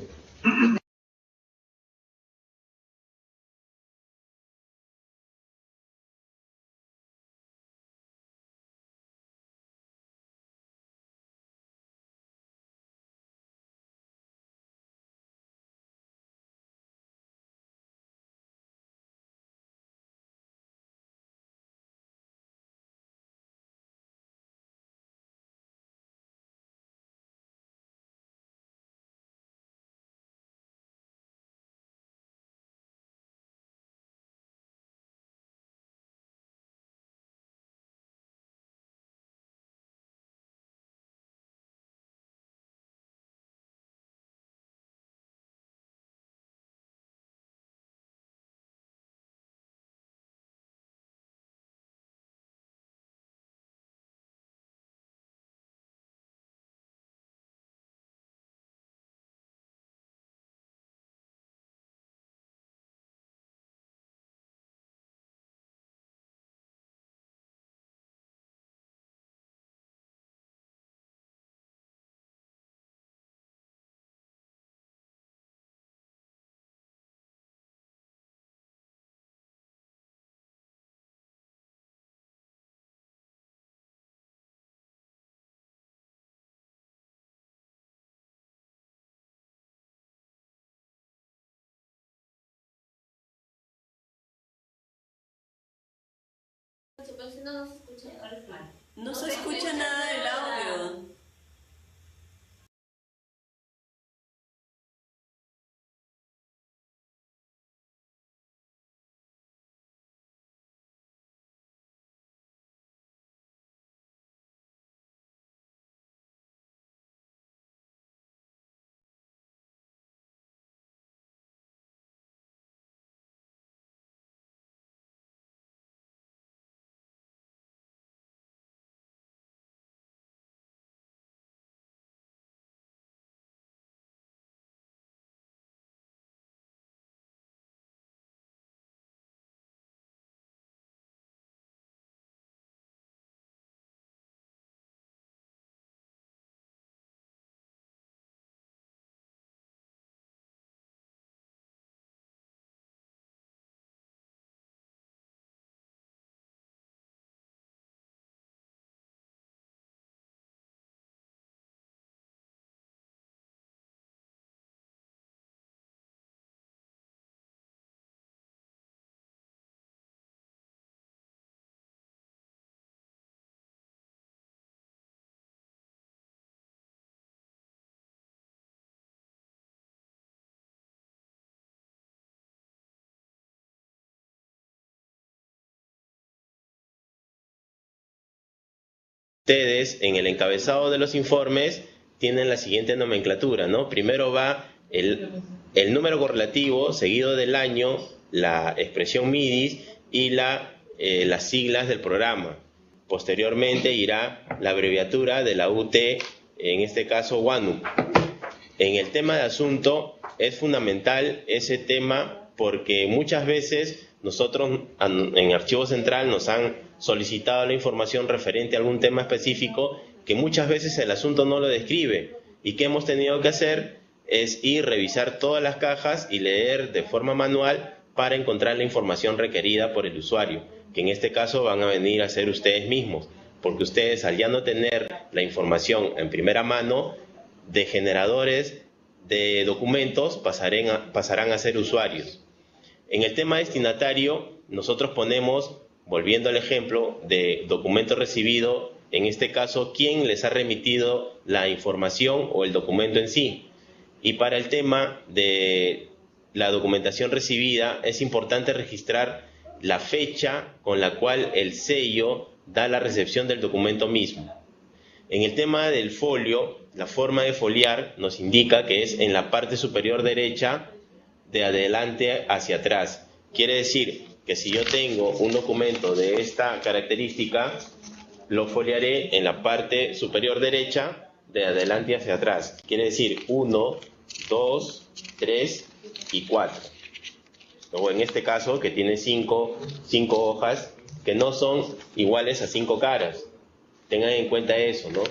Pero si no se escucha, ahora sí. No se escucha nada del audio. Ustedes en el encabezado de los informes tienen la siguiente nomenclatura, ¿no? Primero va el número correlativo, seguido del año, la expresión MIDIS y las siglas del programa. Posteriormente irá la abreviatura de la UT, en este caso WANU. En el tema de asunto es fundamental ese tema porque muchas veces nosotros en Archivo Central nos han solicitado la información referente a algún tema específico que muchas veces el asunto no lo describe, y que hemos tenido que hacer es ir, revisar todas las cajas y leer de forma manual para encontrar la información requerida por el usuario, que en este caso van a venir a ser ustedes mismos, porque ustedes, al ya no tener la información en primera mano, de generadores de documentos pasarán a ser usuarios. En el tema destinatario, nosotros ponemos, volviendo al ejemplo de documento recibido, en este caso, quién les ha remitido la información o el documento en sí. Y para el tema de la documentación recibida, es importante registrar la fecha con la cual el sello da la recepción del documento mismo. En el tema del folio, la forma de foliar nos indica que es en la parte superior derecha, de adelante hacia atrás. Quiere decir que si yo tengo un documento de esta característica, lo foliaré en la parte superior derecha, de adelante hacia atrás. Quiere decir 1, 2, 3 y 4. O en este caso, que tiene 5 hojas, que no son iguales a 5 caras. Tengan en cuenta eso, ¿no?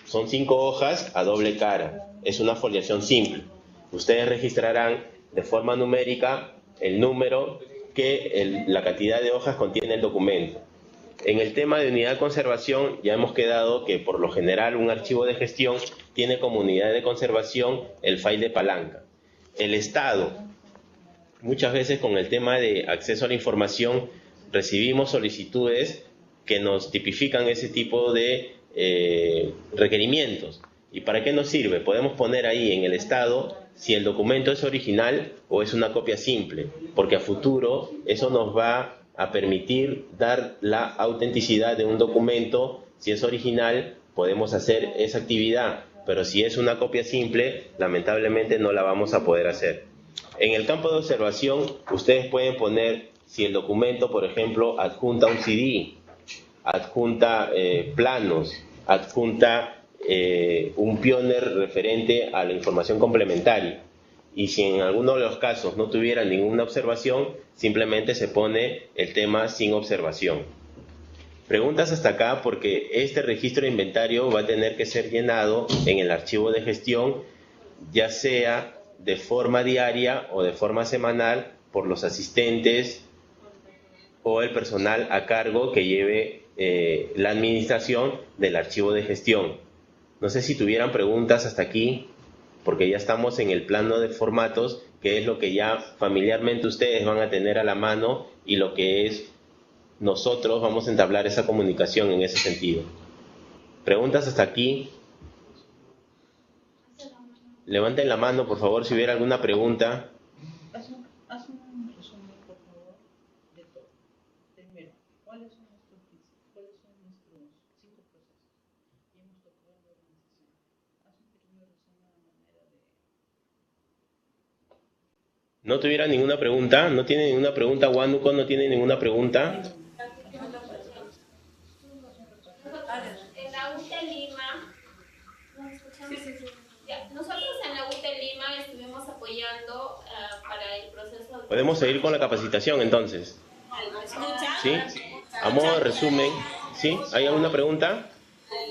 Son 5 hojas a doble cara. Es una foliación simple. Ustedes registrarán de forma numérica el número que la cantidad de hojas contiene el documento. En el tema de unidad de conservación ya hemos quedado que por lo general un archivo de gestión tiene como unidad de conservación el file de palanca. El estado, muchas veces con el tema de acceso a la información recibimos solicitudes que nos tipifican ese tipo de requerimientos. ¿Y para qué nos sirve? Podemos poner ahí en el estado si el documento es original o es una copia simple, porque a futuro eso nos va a permitir dar la autenticidad de un documento. Si es original, podemos hacer esa actividad, pero si es una copia simple, lamentablemente no la vamos a poder hacer. En el campo de observación, ustedes pueden poner si el documento, por ejemplo, adjunta un CD, adjunta planos, adjunta un pioner referente a la información complementaria. Y si en alguno de los casos no tuviera ninguna observación, simplemente se pone el tema sin observación. Preguntas hasta acá, porque este registro de inventario va a tener que ser llenado en el archivo de gestión, ya sea de forma diaria o de forma semanal, por los asistentes o el personal a cargo que lleve la administración del archivo de gestión. No sé si tuvieran preguntas hasta aquí, porque ya estamos en el plano de formatos, que es lo que ya familiarmente ustedes van a tener a la mano y lo que es nosotros vamos a entablar esa comunicación en ese sentido. ¿Preguntas hasta aquí? Levanten la mano, por favor, si hubiera alguna pregunta. Haz un resumen, por favor, de todo. Primero, ¿cuáles son nuestros 5 procesos? Y hemos tocado la organización. Haz un pequeño resumen a manera de... ¿No tuviera ninguna pregunta? ¿No tiene ninguna pregunta? ¿Huánuco no tiene ninguna pregunta? En la UTE Lima, ¿nos escuchamos? Ya, nosotros en la UTE Lima estuvimos apoyando para el proceso de... Podemos seguir con la capacitación entonces. ¿Sí? A modo de resumen, ¿sí? ¿Hay alguna pregunta?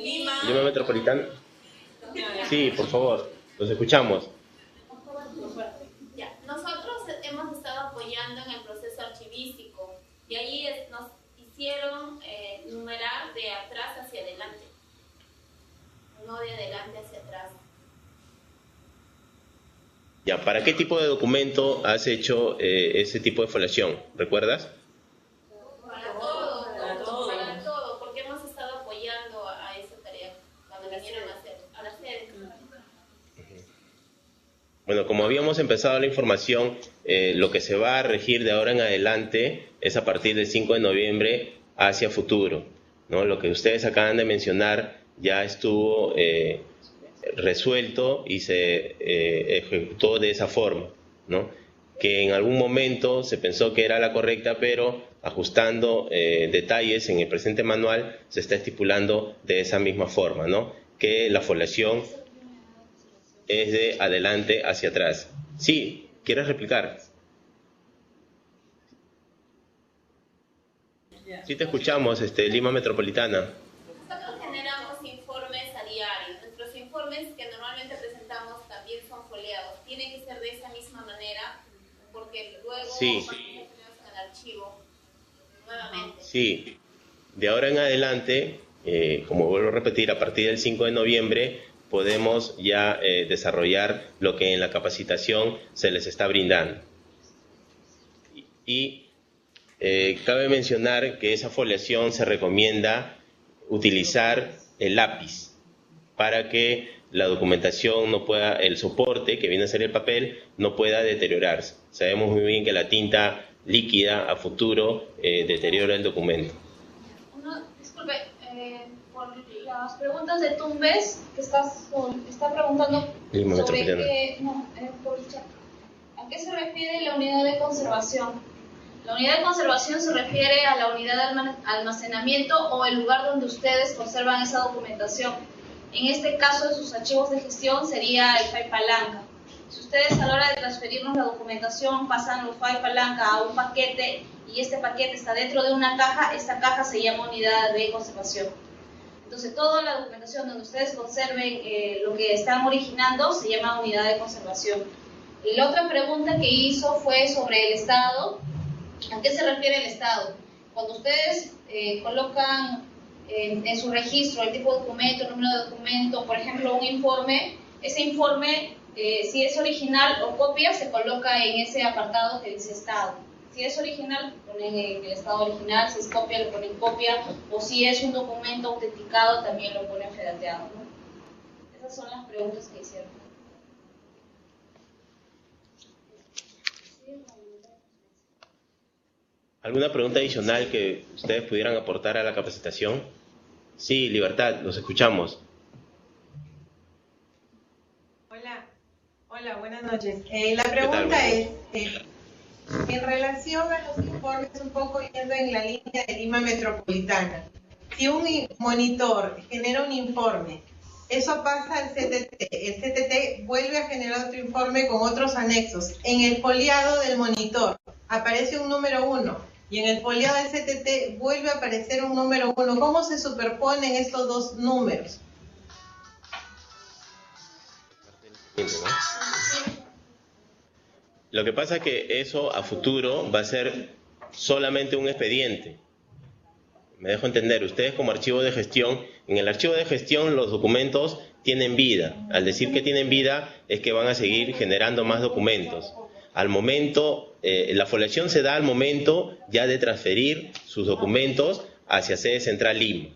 Lima Metropolitana. Sí, por favor, los escuchamos. Ya, nosotros hemos estado apoyando en el proceso archivístico y ahí nos hicieron numerar de atrás hacia adelante, no de adelante hacia atrás. Ya, ¿para qué tipo de documento has hecho ese tipo de foliación? ¿Recuerdas? Para todo, porque hemos estado apoyando a esa tarea cuando vinieron a la sede. Bueno, como habíamos empezado la información, lo que se va a regir de ahora en adelante es a partir del 5 de noviembre hacia futuro, ¿no? Lo que ustedes acaban de mencionar ya estuvo resuelto y se ejecutó de esa forma, ¿no? Que en algún momento se pensó que era la correcta, pero ajustando detalles en el presente manual se está estipulando de esa misma forma, ¿no? Que la foliación es de adelante hacia atrás. Sí, ¿quieres replicar? Sí te escuchamos, Lima Metropolitana. Nosotros generamos informes a diario. Nuestros informes que normalmente presentamos también son foliados. Tiene que ser de esa misma manera porque luego sí. tenemos el archivo nuevamente. Sí, de ahora en adelante, como vuelvo a repetir, a partir del 5 de noviembre podemos ya desarrollar lo que en la capacitación se les está brindando. Y cabe mencionar que esa foliación se recomienda utilizar el lápiz para que la documentación no pueda, el soporte que viene a ser el papel, no pueda deteriorarse. Sabemos muy bien que la tinta líquida a futuro deteriora el documento. Disculpe, por las preguntas de Tumbes, que está preguntando sobre por el chat. ¿A qué se refiere la unidad de conservación? La unidad de conservación se refiere a la unidad de almacenamiento o el lugar donde ustedes conservan esa documentación. En este caso, de sus archivos de gestión sería el FAI Palanca. Si ustedes a la hora de transferirnos la documentación pasan los FAI Palanca a un paquete y este paquete está dentro de una caja, esta caja se llama unidad de conservación. Entonces, toda la documentación donde ustedes conserven lo que están originando se llama unidad de conservación. Y la otra pregunta que hizo fue sobre el estado. ¿A qué se refiere el estado? Cuando ustedes colocan en su registro el tipo de documento, el número de documento, por ejemplo, un informe, ese informe, si es original o copia, se coloca en ese apartado que dice estado. Si es original, ponen el estado original, si es copia, le ponen copia, o si es un documento autenticado, también lo ponen fedateado, ¿no? Esas son las preguntas que hicieron. ¿Alguna pregunta adicional que ustedes pudieran aportar a la capacitación? Sí, Libertad, los escuchamos. Hola, buenas noches. La pregunta es, en relación a los informes, un poco yendo en la línea de Lima Metropolitana, si un monitor genera un informe, eso pasa al CTT, el CTT vuelve a generar otro informe con otros anexos. En el foliado del monitor aparece un número 1 y en el foliado del CTT vuelve a aparecer un número 1. ¿Cómo se superponen estos dos números? Lo que pasa es que eso a futuro va a ser solamente un expediente. Me dejo entender, ustedes como archivo de gestión, en el archivo de gestión los documentos tienen vida. Al decir que tienen vida es que van a seguir generando más documentos. Al momento la foliación se da al momento ya de transferir sus documentos hacia sede central Lima.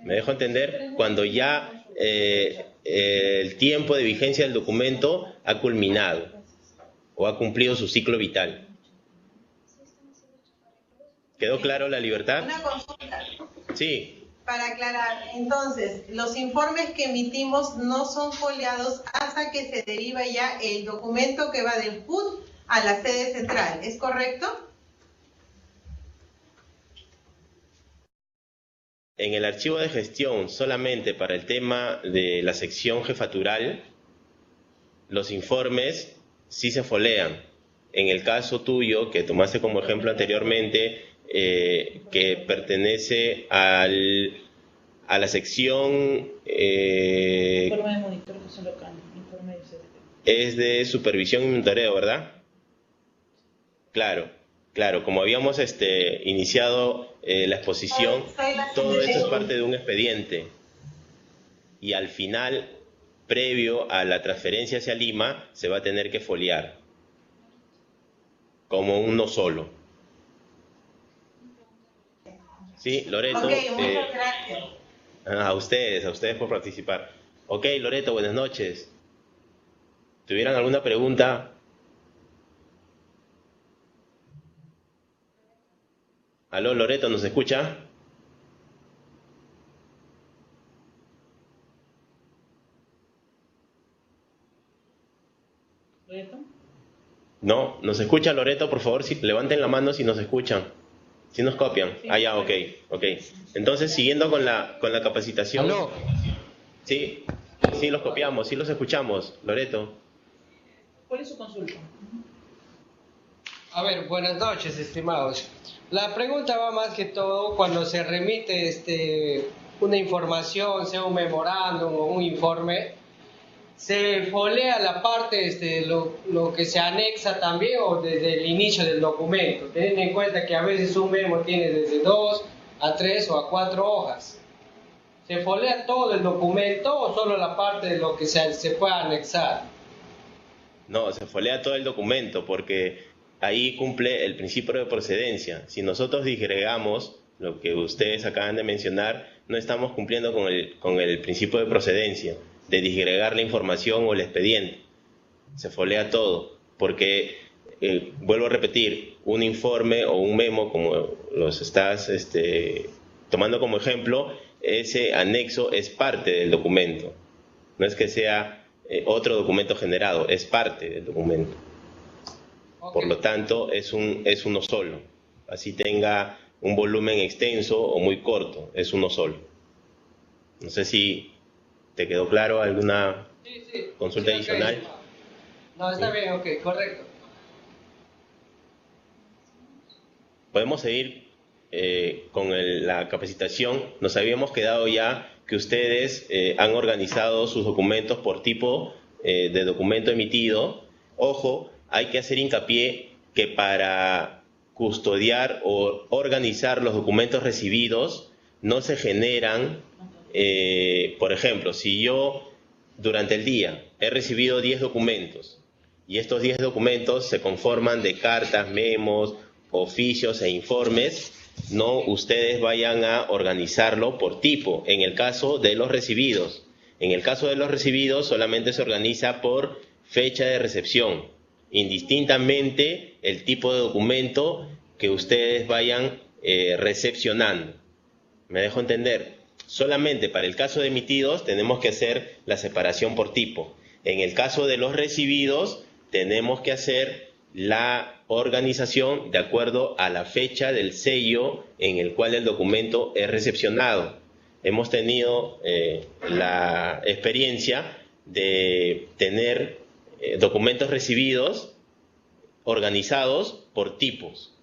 ¿Me dejo entender? Cuando ya el tiempo de vigencia del documento ha culminado o ha cumplido su ciclo vital. ¿Quedó claro la libertad? Una consulta. Sí. Para aclarar, entonces, los informes que emitimos no son foliados hasta que se deriva ya el documento que va del PUT a la sede central, ¿es correcto? En el archivo de gestión, solamente para el tema de la sección jefatural, los informes sí se folean. En el caso tuyo, que tomaste como ejemplo anteriormente, que pertenece a la sección Informe de monitorización local, informe de CDP. Es de supervisión y monitoreo, ¿verdad? Claro, como habíamos iniciado la exposición, todo esto es parte de un expediente y al final, previo a la transferencia hacia Lima, se va a tener que foliar como uno solo. Sí, Loreto. Ok, muchas gracias. A ustedes por participar. Ok, Loreto, buenas noches. ¿Tuvieran alguna pregunta? Aló, Loreto, ¿nos escucha? ¿Loreto? No, ¿nos escucha Loreto? Por favor, levanten la mano si nos escuchan. Si nos copian. Sí. Ah, ya, ok. Entonces, siguiendo con la capacitación. ¿Aló? Sí, los copiamos, sí los escuchamos. Loreto. ¿Cuál es su consulta? A ver, buenas noches, estimados. La pregunta va más que todo cuando se remite una información, sea un memorándum o un informe, ¿se folea la parte, lo que se anexa también o desde el inicio del documento? Teniendo en cuenta que a veces un memo tiene desde 2 a 3 o a 4 hojas. ¿Se folea todo el documento o solo la parte de lo que se pueda anexar? No, se folea todo el documento porque ahí cumple el principio de procedencia. Si nosotros disgregamos lo que ustedes acaban de mencionar, no estamos cumpliendo con el principio de procedencia, de disgregar la información o el expediente. Se folea todo, porque, vuelvo a repetir, un informe o un memo, como los estás tomando como ejemplo, ese anexo es parte del documento. No es que sea otro documento generado, es parte del documento. Okay. Por lo tanto, es uno solo. Así tenga un volumen extenso o muy corto, es uno solo. No sé si te quedó claro alguna consulta adicional. Okay. No, está bien, ok, correcto. Podemos seguir con la capacitación. Nos habíamos quedado ya que ustedes han organizado sus documentos por tipo de documento emitido. Ojo, hay que hacer hincapié que para custodiar o organizar los documentos recibidos no se generan, por ejemplo, si yo durante el día he recibido 10 documentos y estos 10 documentos se conforman de cartas, memos, oficios e informes, no ustedes vayan a organizarlo por tipo. En el caso de los recibidos, solamente se organiza por fecha de recepción, indistintamente el tipo de documento que ustedes vayan recepcionando. ¿Me dejo entender? Solamente para el caso de emitidos tenemos que hacer la separación por tipo. En el caso de los recibidos tenemos que hacer la organización de acuerdo a la fecha del sello en el cual el documento es recepcionado. Hemos tenido la experiencia de tener documentos recibidos organizados por tipos.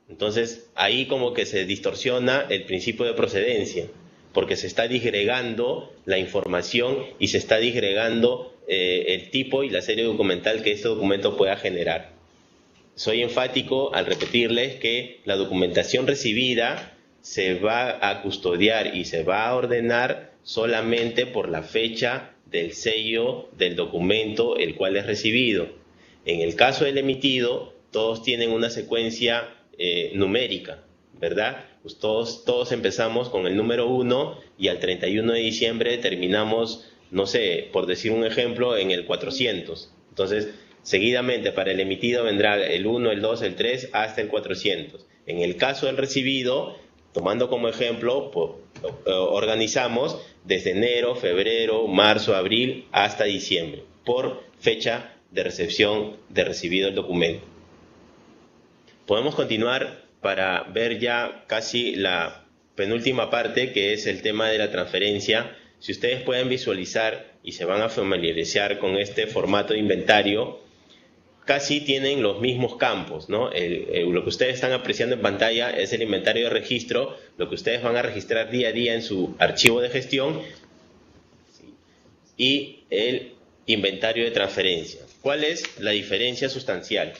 Entonces ahí como que se distorsiona el principio de procedencia, porque se está disgregando la información y se está disgregando el tipo y la serie documental que este documento pueda generar. Soy enfático al repetirles que la documentación recibida se va a custodiar y se va a ordenar solamente por la fecha del sello del documento el cual es recibido. En el caso del emitido, todos tienen una secuencia numérica, ¿verdad? Pues todos empezamos con el número 1 y al 31 de diciembre terminamos, no sé, por decir un ejemplo, en el 400. Entonces, seguidamente para el emitido vendrá el 1, el 2, el 3 hasta el 400. En el caso del recibido, tomando como ejemplo, organizamos desde enero, febrero, marzo, abril hasta diciembre, por fecha de recepción de recibido el documento. Podemos continuar para ver ya casi la penúltima parte, que es el tema de la transferencia. Si ustedes pueden visualizar y se van a familiarizar con este formato de inventario, casi tienen los mismos campos, ¿no? Lo que ustedes están apreciando en pantalla es el inventario de registro, lo que ustedes van a registrar día a día en su archivo de gestión, y el inventario de transferencia. ¿Cuál es la diferencia sustancial?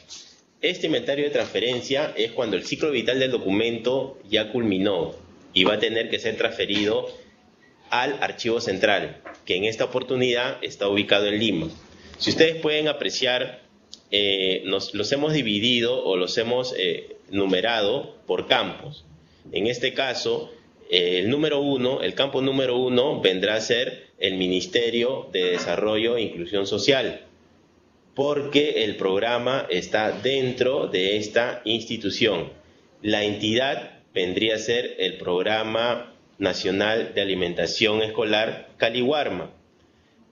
Este inventario de transferencia es cuando el ciclo vital del documento ya culminó y va a tener que ser transferido al archivo central, que en esta oportunidad está ubicado en Lima. Si ustedes pueden apreciar, los hemos dividido o los hemos numerado por campos. En este caso, el campo número 1 vendrá a ser el Ministerio de Desarrollo e Inclusión Social, porque el programa está dentro de esta institución. La entidad vendría a ser el Programa Nacional de Alimentación Escolar Caliwarma.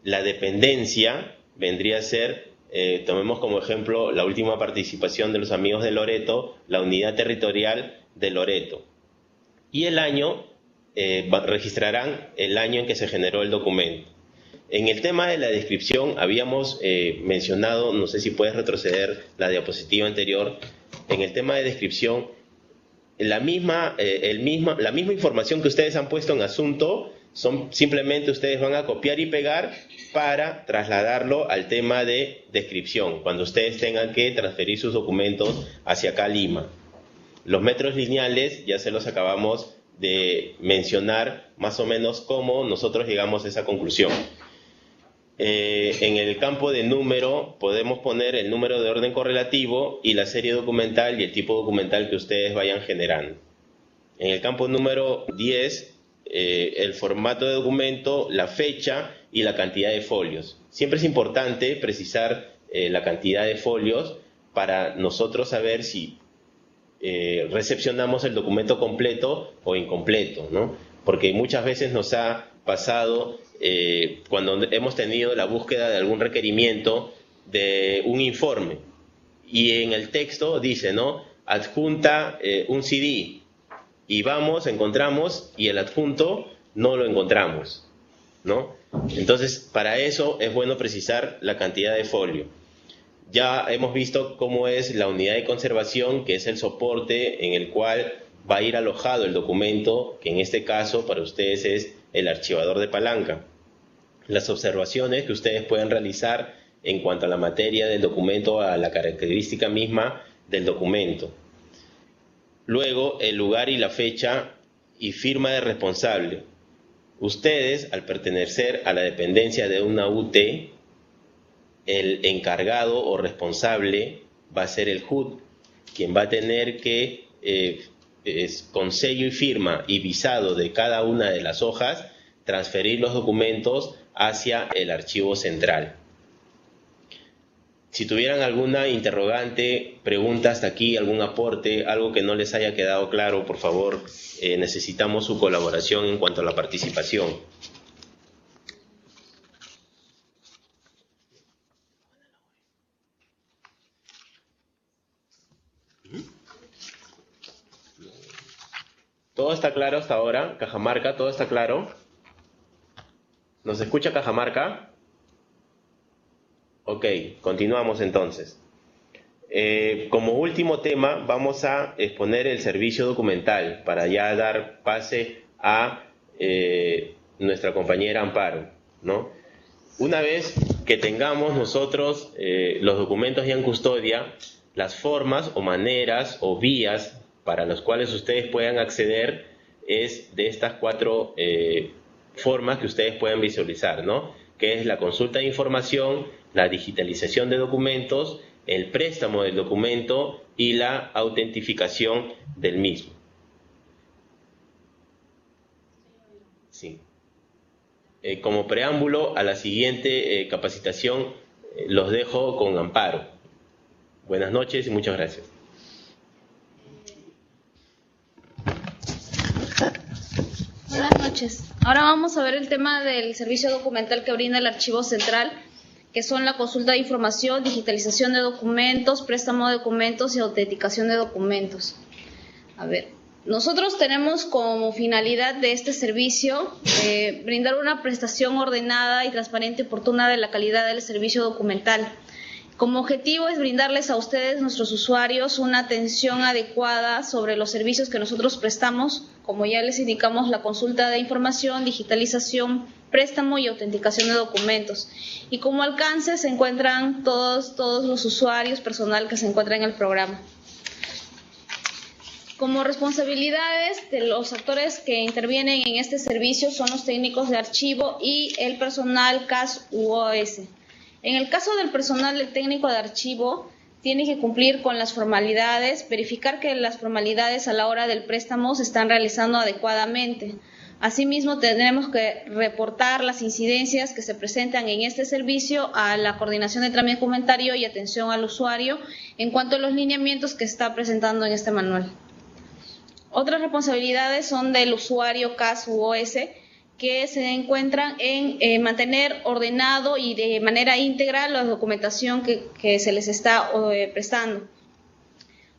La dependencia vendría a ser, tomemos como ejemplo la última participación de los amigos de Loreto, la Unidad Territorial de Loreto. Y el año, registrarán el año en que se generó el documento. En el tema de la descripción habíamos mencionado, no sé si puedes retroceder la diapositiva anterior, en el tema de descripción, la misma información que ustedes han puesto en asunto, simplemente ustedes van a copiar y pegar para trasladarlo al tema de descripción, cuando ustedes tengan que transferir sus documentos hacia acá a Lima. Los metros lineales ya se los acabamos de mencionar más o menos cómo nosotros llegamos a esa conclusión. En el campo de número podemos poner el número de orden correlativo y la serie documental y el tipo documental que ustedes vayan generando. En el campo número 10, el formato de documento, la fecha y la cantidad de folios. Siempre es importante precisar la cantidad de folios para nosotros saber si recepcionamos el documento completo o incompleto, ¿no? Porque muchas veces nos ha pasado cuando hemos tenido la búsqueda de algún requerimiento de un informe y en el texto dice, ¿no?, adjunta un CD, y vamos, encontramos y el adjunto no lo encontramos, ¿no? Entonces, para eso es bueno precisar la cantidad de folio. Ya hemos visto cómo es la unidad de conservación, que es el soporte en el cual va a ir alojado el documento, que en este caso para ustedes es el archivador de palanca. Las observaciones que ustedes pueden realizar en cuanto a la materia del documento, a la característica misma del documento. Luego, el lugar y la fecha y firma de responsable. Ustedes, al pertenecer a la dependencia de una UT, el encargado o responsable va a ser el JUT, quien va a tener que, con sello y firma y visado de cada una de las hojas, transferir los documentos hacia el archivo central. Si tuvieran alguna interrogante, pregunta hasta aquí, algún aporte, algo que no les haya quedado claro, por favor, necesitamos su colaboración en cuanto a la participación. ¿Todo está claro hasta ahora? Cajamarca, ¿todo está claro? ¿Nos escucha Cajamarca? Ok, continuamos entonces. Como último tema, vamos a exponer el servicio documental para ya dar pase a nuestra compañera Amparo, ¿no? Una vez que tengamos nosotros los documentos ya en custodia, las formas o maneras o vías para las cuales ustedes puedan acceder es de estas 4 formas que ustedes pueden visualizar, ¿no? Que es la consulta de información, la digitalización de documentos el préstamo del documento y la autentificación del mismo. Sí. Como preámbulo a la siguiente capacitación, los dejo con Amparo. Buenas noches y muchas gracias. Buenas noches. Ahora vamos a ver el tema del servicio documental que brinda el Archivo Central, que son la consulta de información, digitalización de documentos, préstamo de documentos y autenticación de documentos. A ver, nosotros tenemos como finalidad de este servicio brindar una prestación ordenada y transparente y oportuna de la calidad del servicio documental. Como objetivo es brindarles a ustedes, nuestros usuarios, una atención adecuada sobre los servicios que nosotros prestamos, como ya les indicamos, la consulta de información, digitalización, préstamo y autenticación de documentos. Y como alcance se encuentran todos los usuarios, personal que se encuentra en el programa. Como responsabilidades de los actores que intervienen en este servicio son los técnicos de archivo y el personal CAS u OS. En el caso del personal del técnico de archivo, tiene que cumplir con las formalidades, verificar que las formalidades a la hora del préstamo se están realizando adecuadamente. Asimismo, tendremos que reportar las incidencias que se presentan en este servicio a la Coordinación de Trámite Documentario y Atención al Usuario en cuanto a los lineamientos que está presentando en este manual. Otras responsabilidades son del usuario CAS u OS, que se encuentran en mantener ordenado y de manera íntegra la documentación que se les está prestando.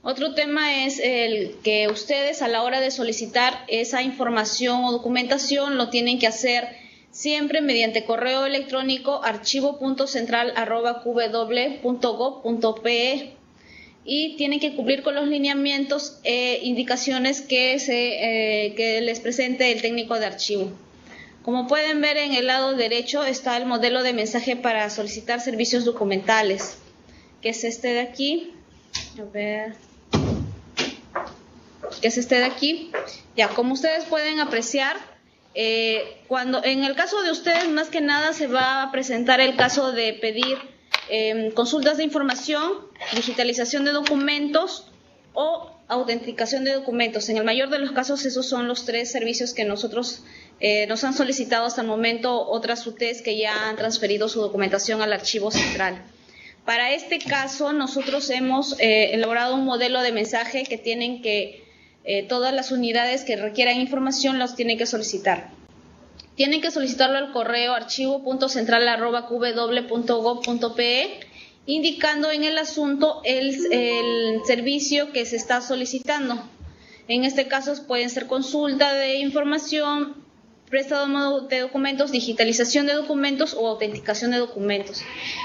Otro tema es el que ustedes a la hora de solicitar esa información o documentación lo tienen que hacer siempre mediante correo electrónico archivo.central@qw.gov.pe y tienen que cumplir con los lineamientos e indicaciones que les presente el técnico de archivo. Como pueden ver, en el lado derecho está el modelo de mensaje para solicitar servicios documentales, que es este de aquí. A ver, que es este de aquí. Ya, como ustedes pueden apreciar, cuando en el caso de ustedes, más que nada se va a presentar el caso de pedir consultas de información, digitalización de documentos o autenticación de documentos. En el mayor de los casos, esos son los tres servicios que nosotros nos han solicitado hasta el momento otras UTEs que ya han transferido su documentación al Archivo Central. Para este caso, nosotros hemos elaborado un modelo de mensaje que tienen que, todas las unidades que requieran información los tienen que solicitar. Tienen que solicitarlo al correo archivo.central@qw.gov.pe, indicando en el asunto el servicio que se está solicitando. En este caso pueden ser consulta de información, préstamo de documentos, digitalización de documentos o autenticación de documentos.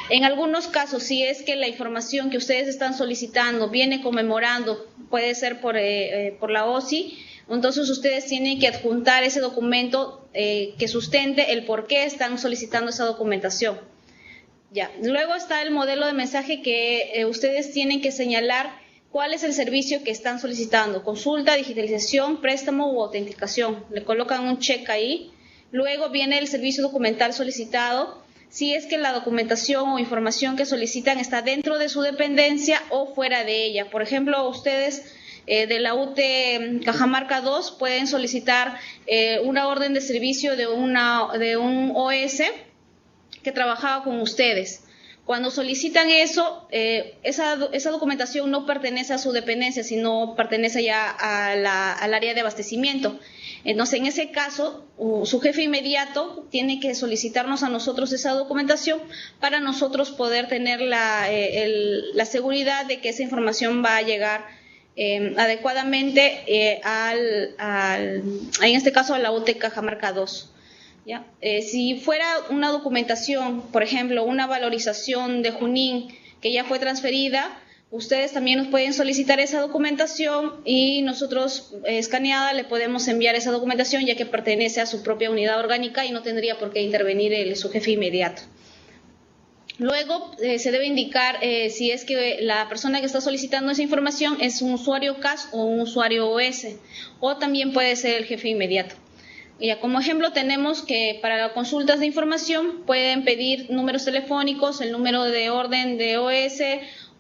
En algunos casos, si es que la información que ustedes están solicitando viene conmemorando, puede ser por la OSI, entonces ustedes tienen que adjuntar ese documento que sustente el por qué están solicitando esa documentación. Ya. Luego está el modelo de mensaje que ustedes tienen que señalar cuál es el servicio que están solicitando, consulta, digitalización, préstamo u autenticación. Le colocan un check ahí. Luego viene el servicio documental solicitado, si es que la documentación o información que solicitan está dentro de su dependencia o fuera de ella. Por ejemplo, ustedes de la UT Cajamarca 2 pueden solicitar una orden de servicio de un OS que trabajaba con ustedes. Cuando solicitan eso, esa documentación no pertenece a su dependencia, sino pertenece ya al área de abastecimiento. Entonces, en ese caso, su jefe inmediato tiene que solicitarnos a nosotros esa documentación para nosotros poder tener la seguridad de que esa información va a llegar adecuadamente en este caso a la UT Cajamarca 2. ¿Ya? Si fuera una documentación, por ejemplo, una valorización de Junín que ya fue transferida, ustedes también nos pueden solicitar esa documentación y nosotros, escaneada, le podemos enviar esa documentación ya que pertenece a su propia unidad orgánica y no tendría por qué intervenir su jefe inmediato. Luego se debe indicar si es que la persona que está solicitando esa información es un usuario CAS o un usuario OS, o también puede ser el jefe inmediato. Ya, como ejemplo tenemos que para consultas de información pueden pedir números telefónicos, el número de orden de OS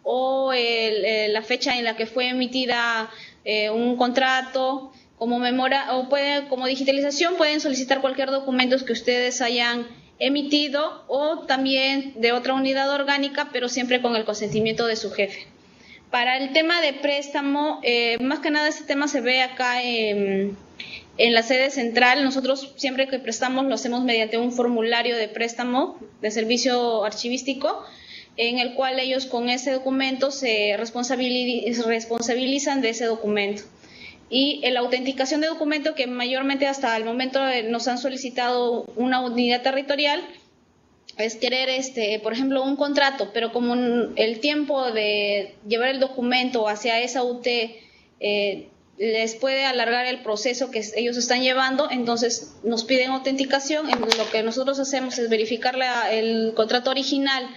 o la fecha en la que fue emitida un contrato. Como digitalización pueden solicitar cualquier documento que ustedes hayan emitido o también de otra unidad orgánica, pero siempre con el consentimiento de su jefe. Para el tema de préstamo, más que nada este tema se ve acá en la sede central. Nosotros siempre que prestamos lo hacemos mediante un formulario de préstamo de servicio archivístico, en el cual ellos con ese documento se responsabilizan de ese documento. Y la autenticación de documento, que mayormente hasta el momento nos han solicitado una unidad territorial, es querer, por ejemplo, un contrato, pero como el tiempo de llevar el documento hacia esa UT les puede alargar el proceso que ellos están llevando, entonces nos piden autenticación. Lo que nosotros hacemos es verificar el contrato original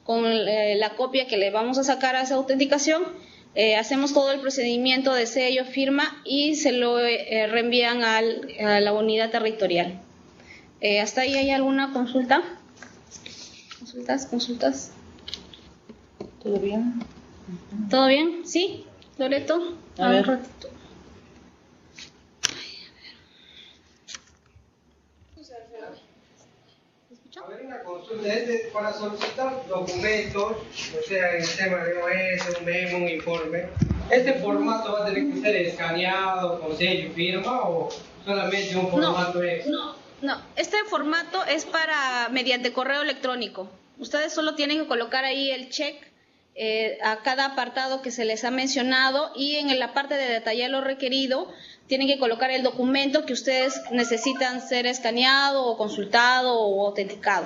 con la copia que le vamos a sacar a esa autenticación. Hacemos todo el procedimiento de sello, firma y se lo reenvían a la unidad territorial. ¿Hasta ahí hay alguna consulta? ¿Consultas? ¿Todo bien? ¿Todo bien? ¿Sí? ¿Loreto? A ver. Un ratito. A ver, una consulta, para solicitar documentos, o sea, en tema de OS, un memo, un informe, ¿este formato va a tener que ser escaneado con sello y firma o solamente un formato No, este formato es para mediante correo electrónico. Ustedes solo tienen que colocar ahí el check a cada apartado que se les ha mencionado, y en la parte de detallar lo requerido tienen que colocar el documento que ustedes necesitan ser escaneado o consultado o autenticado.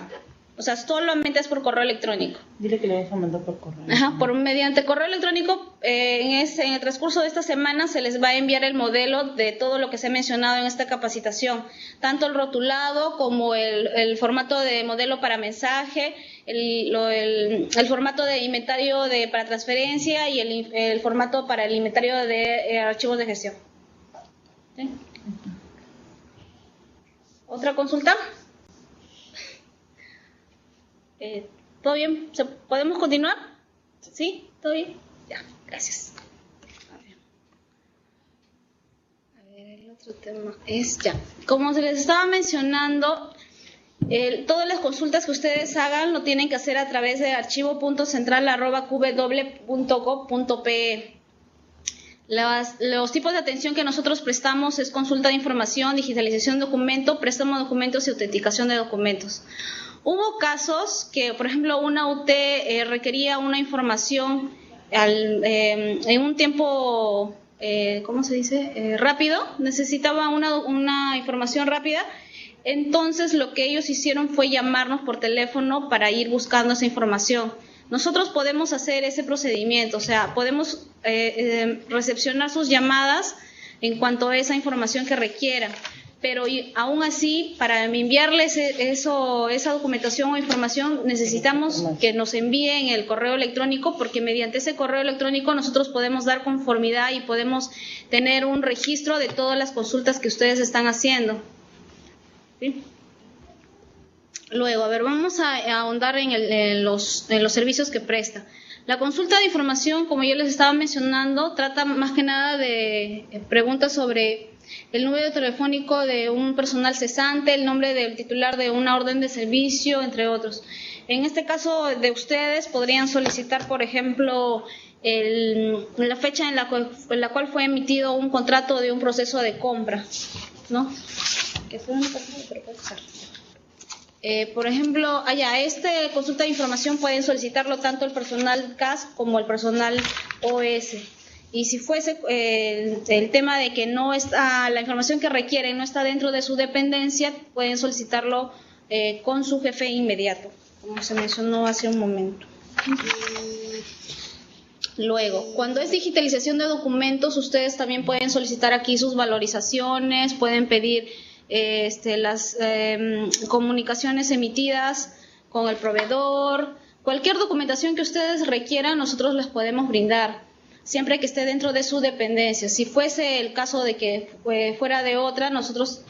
O sea, solamente es por correo electrónico. Dile que le vas a mandar por correo. Ajá, mediante correo electrónico. En el transcurso de esta semana se les va a enviar el modelo de todo lo que se ha mencionado en esta capacitación, tanto el rotulado como el formato de modelo para mensaje, el formato de inventario para transferencia y el formato para el inventario de archivos de gestión. ¿Sí? ¿Otra consulta? ¿Todo bien? ¿Podemos continuar? ¿Sí? ¿Todo bien? Ya, gracias. A ver, el otro tema es ya. Como se les estaba mencionando, todas las consultas que ustedes hagan lo tienen que hacer a través de archivo.central@qw.gov.pe. Los tipos de atención que nosotros prestamos es consulta de información, digitalización de documento, préstamo de documentos y autenticación de documentos. Hubo casos que, por ejemplo, una UT requería una información en un tiempo, ¿cómo se dice? Rápido, necesitaba una información rápida. Entonces lo que ellos hicieron fue llamarnos por teléfono para ir buscando esa información. Nosotros podemos hacer ese procedimiento, o sea, podemos recepcionar sus llamadas en cuanto a esa información que requieran, pero aún así, para enviarles esa documentación o información, necesitamos que nos envíen el correo electrónico, porque mediante ese correo electrónico nosotros podemos dar conformidad y podemos tener un registro de todas las consultas que ustedes están haciendo. ¿Sí? Luego, a ver, vamos a ahondar en los servicios que presta. La consulta de información, como yo les estaba mencionando, trata más que nada de preguntas sobre el número telefónico de un personal cesante, el nombre del titular de una orden de servicio, entre otros. En este caso de ustedes podrían solicitar, por ejemplo, la fecha en la cual fue emitido un contrato de un proceso de compra, ¿no? Que fue una persona, pero puede ser. Por ejemplo, consulta de información pueden solicitarlo tanto el personal CAS como el personal OS. Y si fuese el tema de que no está, la información que requieren no está dentro de su dependencia, pueden solicitarlo con su jefe inmediato, como se mencionó hace un momento. Luego, cuando es digitalización de documentos, ustedes también pueden solicitar aquí sus valorizaciones, pueden pedir las comunicaciones emitidas con el proveedor, cualquier documentación que ustedes requieran, nosotros les podemos brindar, siempre que esté dentro de su dependencia. Si fuese el caso de que fuera de otra,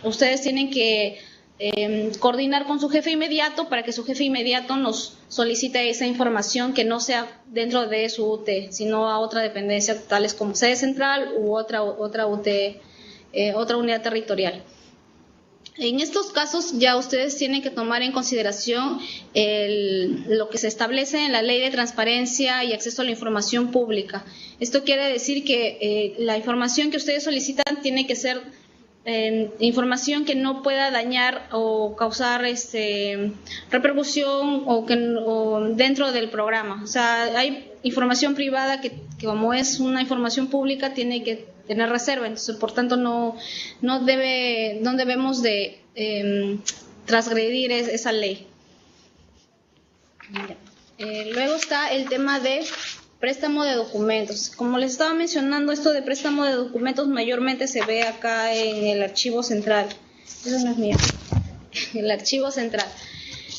ustedes tienen que coordinar con su jefe inmediato para que su jefe inmediato nos solicite esa información que no sea dentro de su UT, sino a otra dependencia, tales como sede central u otra UT, otra unidad territorial. En estos casos ya ustedes tienen que tomar en consideración lo que se establece en la Ley de Transparencia y Acceso a la Información Pública. Esto quiere decir que la información que ustedes solicitan tiene que ser información que no pueda dañar o causar repercusión o dentro del programa. O sea, hay información privada que como es una información pública tiene que tener reserva, entonces por tanto no debemos de transgredir esa ley. Luego está el tema de préstamo de documentos. Como les estaba mencionando, esto de préstamo de documentos mayormente se ve acá en el archivo central. Eso no es mío. El archivo central.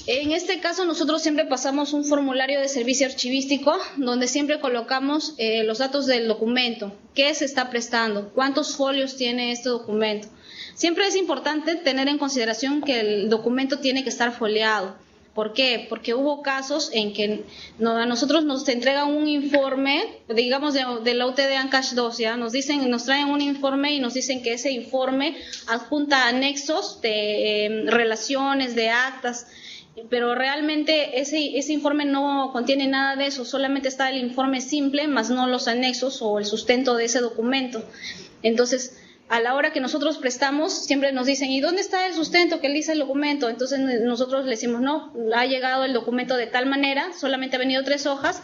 En este caso nosotros siempre pasamos un formulario de servicio archivístico donde siempre colocamos los datos del documento, qué se está prestando, cuántos folios tiene este documento. Siempre es importante tener en consideración que el documento tiene que estar foliado. ¿Por qué? Porque hubo casos en que a nosotros nos entregan un informe, digamos de la UT de Ancash 2, ¿ya? Nos traen un informe y nos dicen que ese informe adjunta anexos de relaciones, de actas, pero realmente ese informe no contiene nada de eso, solamente está el informe simple, más no los anexos o el sustento de ese documento. Entonces, a la hora que nosotros prestamos, siempre nos dicen, ¿y dónde está el sustento que dice el documento? Entonces nosotros le decimos, no, ha llegado el documento de tal manera, solamente ha venido 3 hojas,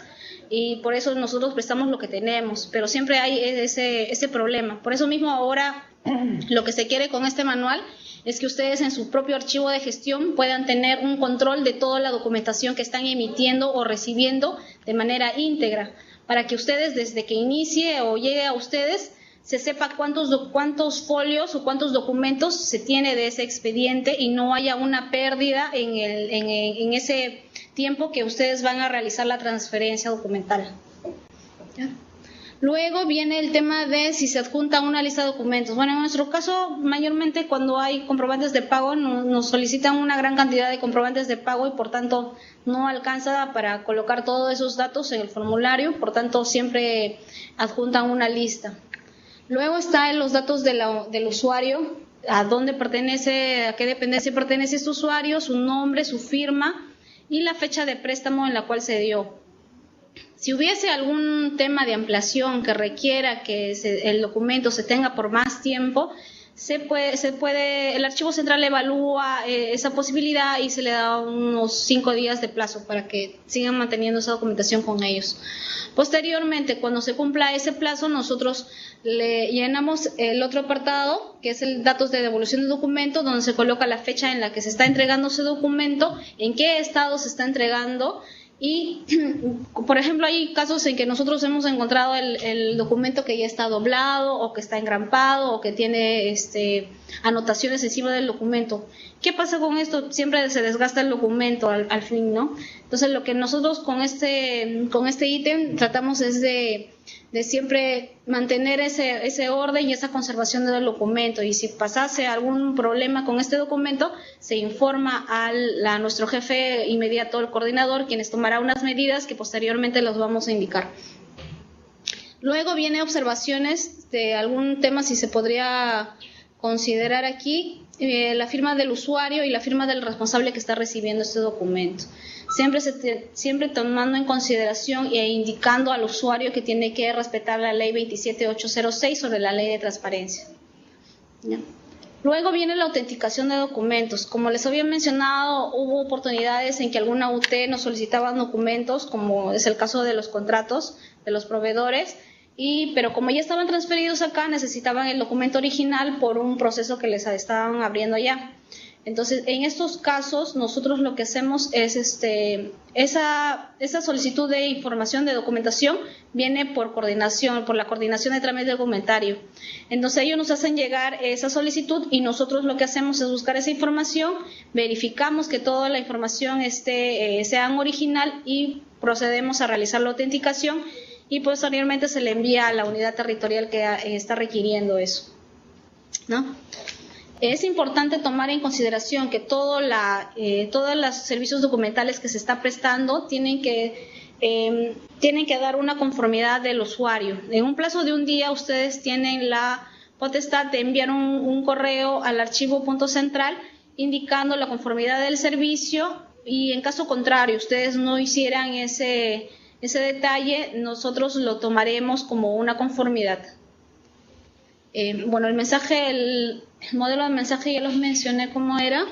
y por eso nosotros prestamos lo que tenemos, pero siempre hay ese problema. Por eso mismo ahora lo que se quiere con este manual es que ustedes en su propio archivo de gestión puedan tener un control de toda la documentación que están emitiendo o recibiendo de manera íntegra, para que ustedes desde que inicie o llegue a ustedes se sepa cuántos folios o cuántos documentos se tiene de ese expediente y no haya una pérdida en ese tiempo que ustedes van a realizar la transferencia documental. ¿Ya? Luego viene el tema de si se adjunta una lista de documentos. Bueno, en nuestro caso, mayormente cuando hay comprobantes de pago, nos solicitan una gran cantidad de comprobantes de pago y por tanto no alcanza para colocar todos esos datos en el formulario, por tanto siempre adjuntan una lista. Luego están los datos del usuario, a dónde pertenece, a qué dependencia pertenece este usuario, su nombre, su firma y la fecha de préstamo en la cual se dio. Si hubiese algún tema de ampliación que requiera que el documento se tenga por más tiempo, el archivo central evalúa esa posibilidad y se le da unos 5 días de plazo para que sigan manteniendo esa documentación con ellos. Posteriormente, cuando se cumpla ese plazo, nosotros le llenamos el otro apartado, que es el datos de devolución de documento, donde se coloca la fecha en la que se está entregando ese documento, en qué estado se está entregando. Y, por ejemplo, hay casos en que nosotros hemos encontrado el documento que ya está doblado o que está engrampado o que tiene anotaciones encima del documento. ¿Qué pasa con esto? Siempre se desgasta el documento al fin, ¿no? Entonces, lo que nosotros con este ítem tratamos es de siempre mantener ese orden y esa conservación del documento, y si pasase algún problema con este documento se informa a nuestro jefe inmediato, el coordinador, quienes tomará unas medidas que posteriormente los vamos a indicar. Luego viene observaciones de algún tema, si se podría considerar aquí, la firma del usuario y la firma del responsable que está recibiendo este documento. Siempre tomando en consideración e indicando al usuario que tiene que respetar la ley 27806 sobre la ley de transparencia. ¿Ya? Luego viene la autenticación de documentos. Como les había mencionado, hubo oportunidades en que alguna UT nos solicitaban documentos, como es el caso de los contratos de los proveedores, pero como ya estaban transferidos acá, necesitaban el documento original por un proceso que les estaban abriendo allá. Entonces, en estos casos, nosotros lo que hacemos es esa solicitud de información de documentación viene por la coordinación de trámite documentario. Entonces, ellos nos hacen llegar esa solicitud y nosotros lo que hacemos es buscar esa información, verificamos que toda la información sea original y procedemos a realizar la autenticación y posteriormente se le envía a la unidad territorial que está requiriendo eso, ¿no? Es importante tomar en consideración que todos los servicios documentales que se está prestando tienen que dar una conformidad del usuario. En un plazo de un día ustedes tienen la potestad de enviar un correo al archivo punto central indicando la conformidad del servicio, y en caso contrario ustedes no hicieran ese detalle, nosotros lo tomaremos como una conformidad. Bueno, el modelo de mensaje ya los mencioné cómo era.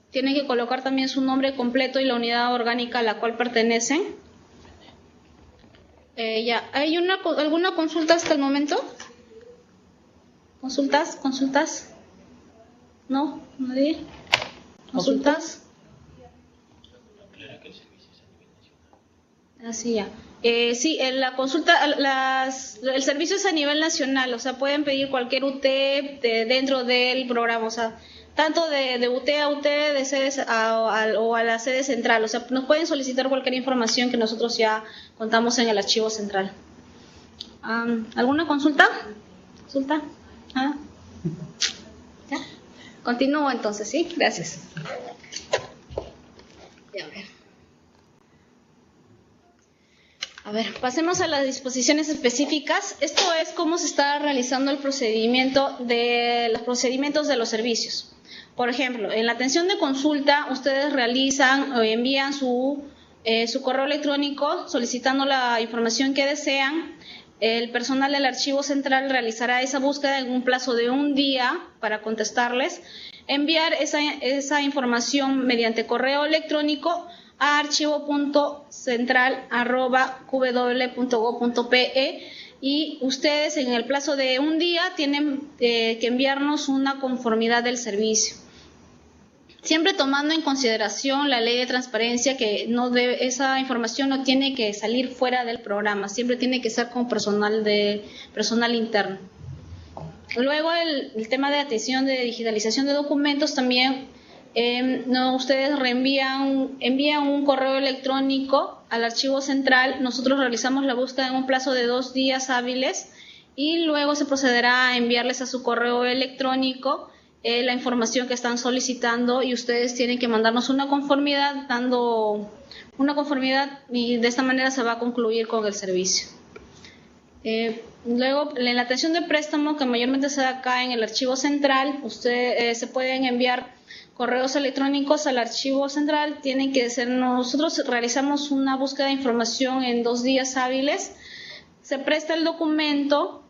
Tienen que colocar también su nombre completo y la unidad orgánica a la cual pertenecen. ¿Hay alguna consulta hasta el momento? ¿Consultas? ¿No? ¿Nadie? ¿Consultas? Así ya. Sí, la consulta, el servicio es a nivel nacional, o sea, pueden pedir cualquier UT dentro del programa, o sea, tanto de UT a UT, de sedes o a la sede central, o sea, nos pueden solicitar cualquier información que nosotros ya contamos en el archivo central. ¿Alguna consulta? ¿Consulta? ¿Ya? Continúo entonces, ¿sí? Gracias. A ver, pasemos a las disposiciones específicas. Esto es cómo se está realizando el procedimiento de los procedimientos de los servicios. Por ejemplo, en la atención de consulta, ustedes realizan o envían su correo electrónico solicitando la información que desean. El personal del archivo central realizará esa búsqueda en un plazo de un día para contestarles. Enviar esa información mediante correo electrónico a archivo.central@qw.go.pe, y ustedes en el plazo de un día tienen que enviarnos una conformidad del servicio. Siempre tomando en consideración la ley de transparencia, que esa información no tiene que salir fuera del programa, siempre tiene que ser con personal interno. Luego el tema de atención de digitalización de documentos también. Ustedes envían un correo electrónico al archivo central, nosotros realizamos la búsqueda en un plazo de 2 días hábiles y luego se procederá a enviarles a su correo electrónico la información que están solicitando, y ustedes tienen que mandarnos una conformidad, y de esta manera se va a concluir con el servicio. Luego, en la atención de préstamo, que mayormente se da acá en el archivo central, se pueden enviar correos electrónicos al archivo central. Tienen que ser, nosotros realizamos una búsqueda de información en 2 días hábiles, se presta el documento,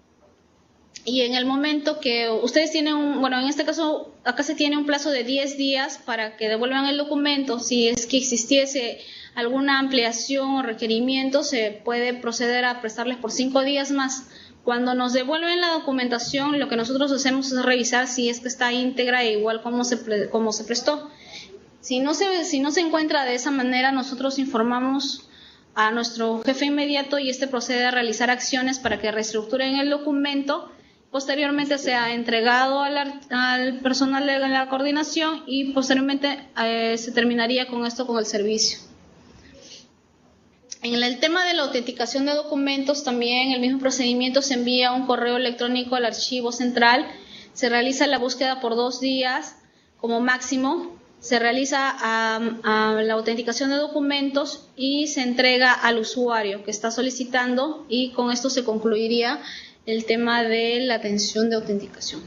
y en el momento que ustedes tienen en este caso acá se tiene un plazo de 10 días para que devuelvan el documento. Si es que existiese alguna ampliación o requerimiento, se puede proceder a prestarles por 5 días más. Cuando nos devuelven la documentación, lo que nosotros hacemos es revisar si es que está íntegra e igual como se prestó. Si no se encuentra de esa manera, nosotros informamos a nuestro jefe inmediato y este procede a realizar acciones para que reestructuren el documento. Posteriormente se ha entregado al personal de la coordinación y posteriormente se terminaría con el servicio. En el tema de la autenticación de documentos, también el mismo procedimiento: se envía un correo electrónico al archivo central, se realiza la búsqueda por 2 días como máximo, se realiza la autenticación de documentos y se entrega al usuario que está solicitando, y con esto se concluiría el tema de la atención de autenticación.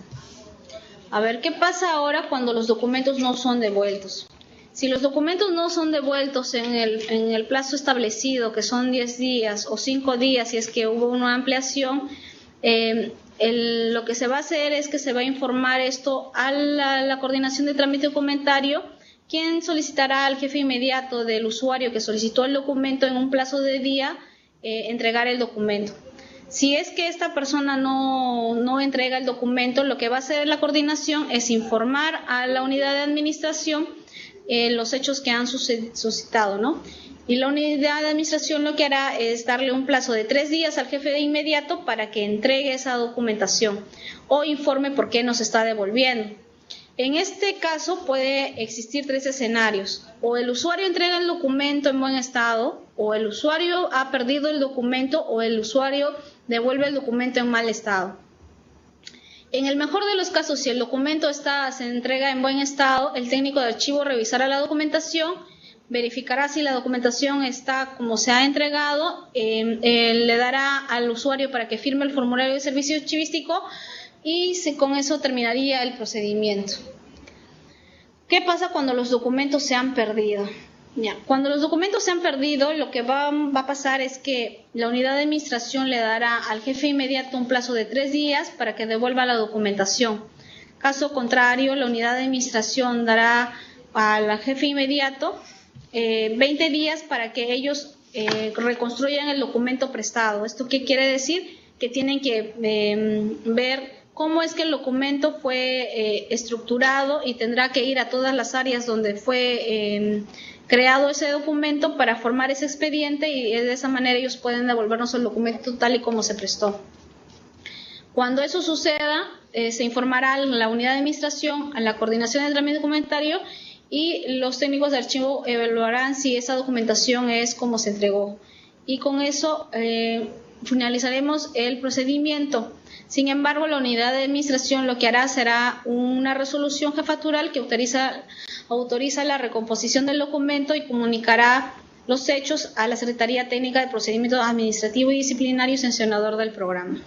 A ver, ¿qué pasa ahora cuando los documentos no son devueltos? Si los documentos no son devueltos en el plazo establecido, que son 10 días o 5 días, si es que hubo una ampliación, lo que se va a hacer es que se va a informar esto a la coordinación de trámite documentario, quien solicitará al jefe inmediato del usuario que solicitó el documento en un plazo de día entregar el documento. Si es que esta persona no entrega el documento, lo que va a hacer la coordinación es informar a la unidad de administración los hechos que han suscitado, ¿no? Y la unidad de administración lo que hará es darle un plazo de 3 días al jefe de inmediato para que entregue esa documentación o informe por qué nos está devolviendo. En este caso puede existir 3 escenarios: o el usuario entrega el documento en buen estado, o el usuario ha perdido el documento, o el usuario devuelve el documento en mal estado. En el mejor de los casos, si el documento se entrega en buen estado, el técnico de archivo revisará la documentación, verificará si la documentación está como se ha entregado, le dará al usuario para que firme el formulario de servicio archivístico y con eso terminaría el procedimiento. ¿Qué pasa cuando los documentos se han perdido? Cuando los documentos se han perdido, lo que va a pasar es que la unidad de administración le dará al jefe inmediato un plazo de 3 días para que devuelva la documentación. Caso contrario, la unidad de administración dará al jefe inmediato 20 días para que ellos reconstruyan el documento prestado. ¿Esto qué quiere decir? Que tienen que ver cómo es que el documento fue estructurado y tendrá que ir a todas las áreas donde fue creado ese documento para formar ese expediente y de esa manera ellos pueden devolvernos el documento tal y como se prestó. Cuando eso suceda, se informará a la unidad de administración, a la coordinación del trámite documentario y los técnicos de archivo evaluarán si esa documentación es como se entregó. Y con eso finalizaremos el procedimiento. Sin embargo, la unidad de administración lo que hará será una resolución jefatural que autoriza la recomposición del documento y comunicará los hechos a la Secretaría Técnica de Procedimiento Administrativo y Disciplinario y sancionador del programa.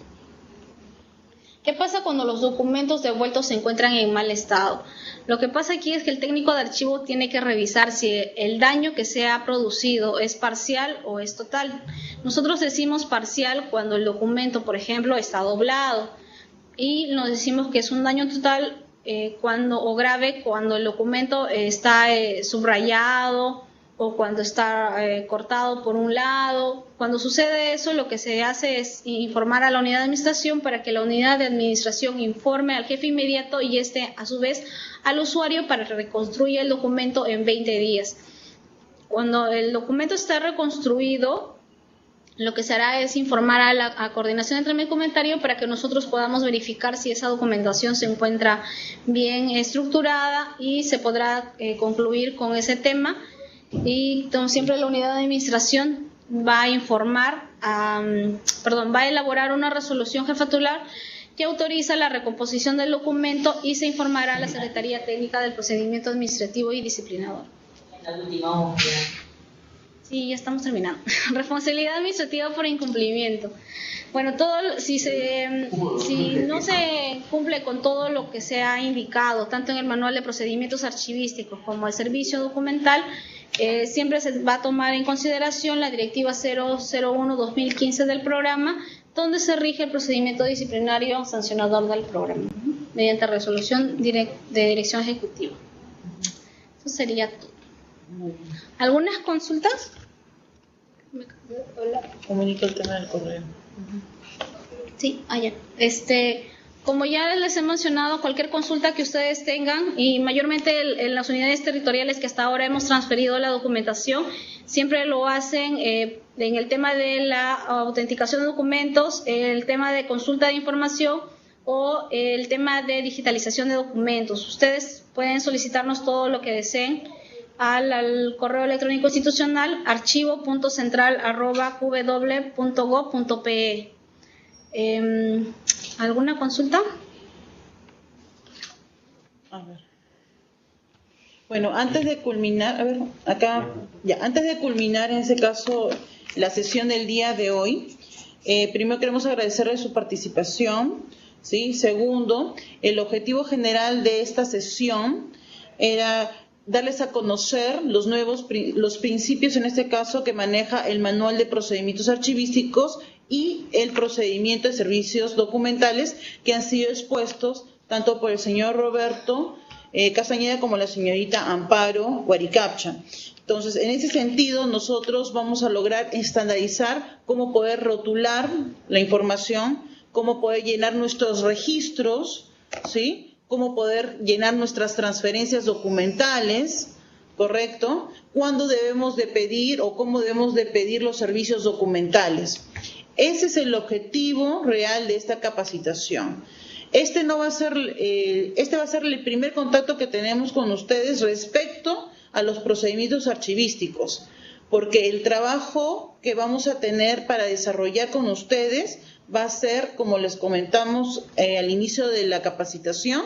¿Qué pasa cuando los documentos devueltos se encuentran en mal estado? Lo que pasa aquí es que el técnico de archivo tiene que revisar si el daño que se ha producido es parcial o es total. Nosotros decimos parcial cuando el documento, por ejemplo, está doblado y nos decimos que es un daño total o grave cuando el documento está subrayado o cuando está cortado por un lado. Cuando sucede eso, lo que se hace es informar a la unidad de administración para que la unidad de administración informe al jefe inmediato y a su vez al usuario para que reconstruya el documento en 20 días. Cuando el documento está reconstruido, lo que se hará es informar a la coordinación de trámite documentario para que nosotros podamos verificar si esa documentación se encuentra bien estructurada y se podrá concluir con ese tema. Y siempre la unidad de administración va a elaborar una resolución jefatular que autoriza la recomposición del documento y se informará a la Secretaría Técnica del Procedimiento Administrativo y Disciplinador. Sí, ya estamos terminando. Responsabilidad administrativa por incumplimiento. Bueno, si no se cumple con todo lo que se ha indicado, tanto en el manual de procedimientos archivísticos como el servicio documental, siempre se va a tomar en consideración la directiva 001-2015 del programa, donde se rige el procedimiento disciplinario sancionador del programa, mediante resolución de dirección ejecutiva. Eso sería todo. ¿Algunas consultas? Comunico el tema del correo. Sí, allá. Como ya les he mencionado, cualquier consulta que ustedes tengan, y mayormente en las unidades territoriales que hasta ahora hemos transferido la documentación, siempre lo hacen en el tema de la autenticación de documentos, el tema de consulta de información o el tema de digitalización de documentos. Ustedes pueden solicitarnos todo lo que deseen al correo electrónico institucional archivo.central@qw.gov.pe. ¿Alguna consulta? A ver. Bueno, antes de culminar, antes de culminar en ese caso la sesión del día de hoy, primero queremos agradecerle su participación, ¿sí? Segundo, el objetivo general de esta sesión era darles a conocer los principios, en este caso, que maneja el Manual de Procedimientos Archivísticos y el procedimiento de servicios documentales que han sido expuestos tanto por el señor Roberto Castañeda como la señorita Amparo Guaricapcha. Entonces, en ese sentido, nosotros vamos a lograr estandarizar cómo poder rotular la información, cómo poder llenar nuestros registros, ¿sí?, cómo poder llenar nuestras transferencias documentales, ¿correcto?, cuándo debemos de pedir o cómo debemos de pedir los servicios documentales. Ese es el objetivo real de esta capacitación. Este va a ser el primer contacto que tenemos con ustedes respecto a los procedimientos archivísticos, porque el trabajo que vamos a tener para desarrollar con ustedes va a ser, como les comentamos al inicio de la capacitación,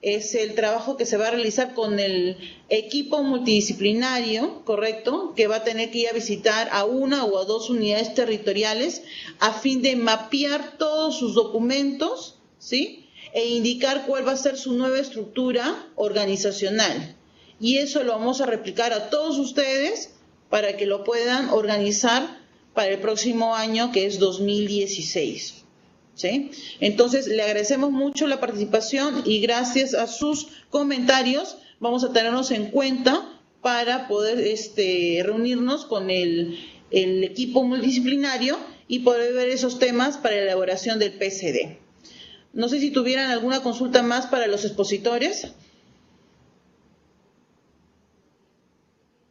es el trabajo que se va a realizar con el equipo multidisciplinario, ¿correcto?, que va a tener que ir a visitar a una o a dos unidades territoriales a fin de mapear todos sus documentos, ¿sí?, e indicar cuál va a ser su nueva estructura organizacional. Y eso lo vamos a replicar a todos ustedes para que lo puedan organizar para el próximo año, que es 2016. ¿Sí? Entonces, le agradecemos mucho la participación y gracias a sus comentarios vamos a tenernos en cuenta para poder reunirnos con el equipo multidisciplinario y poder ver esos temas para la elaboración del PCD. No sé si tuvieran alguna consulta más para los expositores.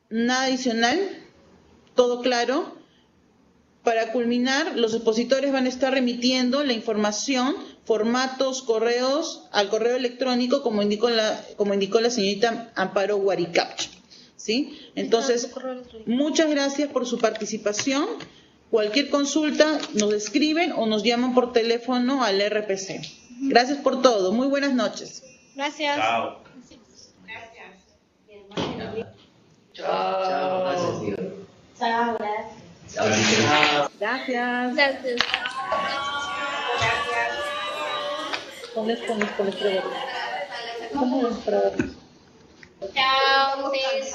Nada adicional. ¿Todo claro? Para culminar, los expositores van a estar remitiendo la información, formatos, correos, al correo electrónico, como indicó la señorita Amparo Huaricapch, ¿sí? Entonces, muchas gracias por su participación. Cualquier consulta nos escriben o nos llaman por teléfono al RPC. Gracias por todo. Muy buenas noches. Gracias. Chao. Chao. Gracias. Chao, gracias. Gracias. Gracias. Ponles pruebas. Chao, Cis.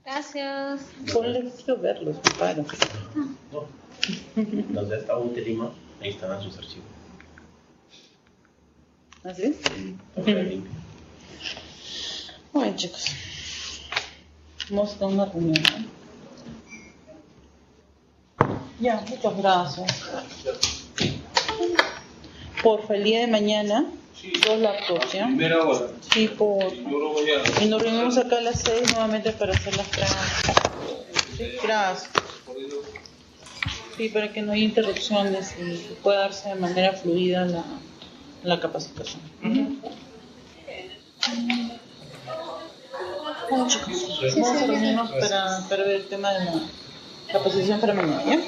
Gracias. Ponles quiero verlos, claro. Donde está Utelima, ahí están sus archivos. ¿Así? Bueno, chicos. Vamos a una reunión, ¿no? Ya, muchas gracias. Porfa, el día de mañana, 2 laptops, ¿ya? Primera hora. Sí, porfa. Yo lo voy a... Y nos reunimos acá a las 6 nuevamente para hacer las clases. Sí, gracias. Sí, para que no haya interrupciones y que pueda darse de manera fluida la capacitación. Bueno, chicos, vamos a reunirnos para ver el tema de la capacitación para mañana, ¿ya?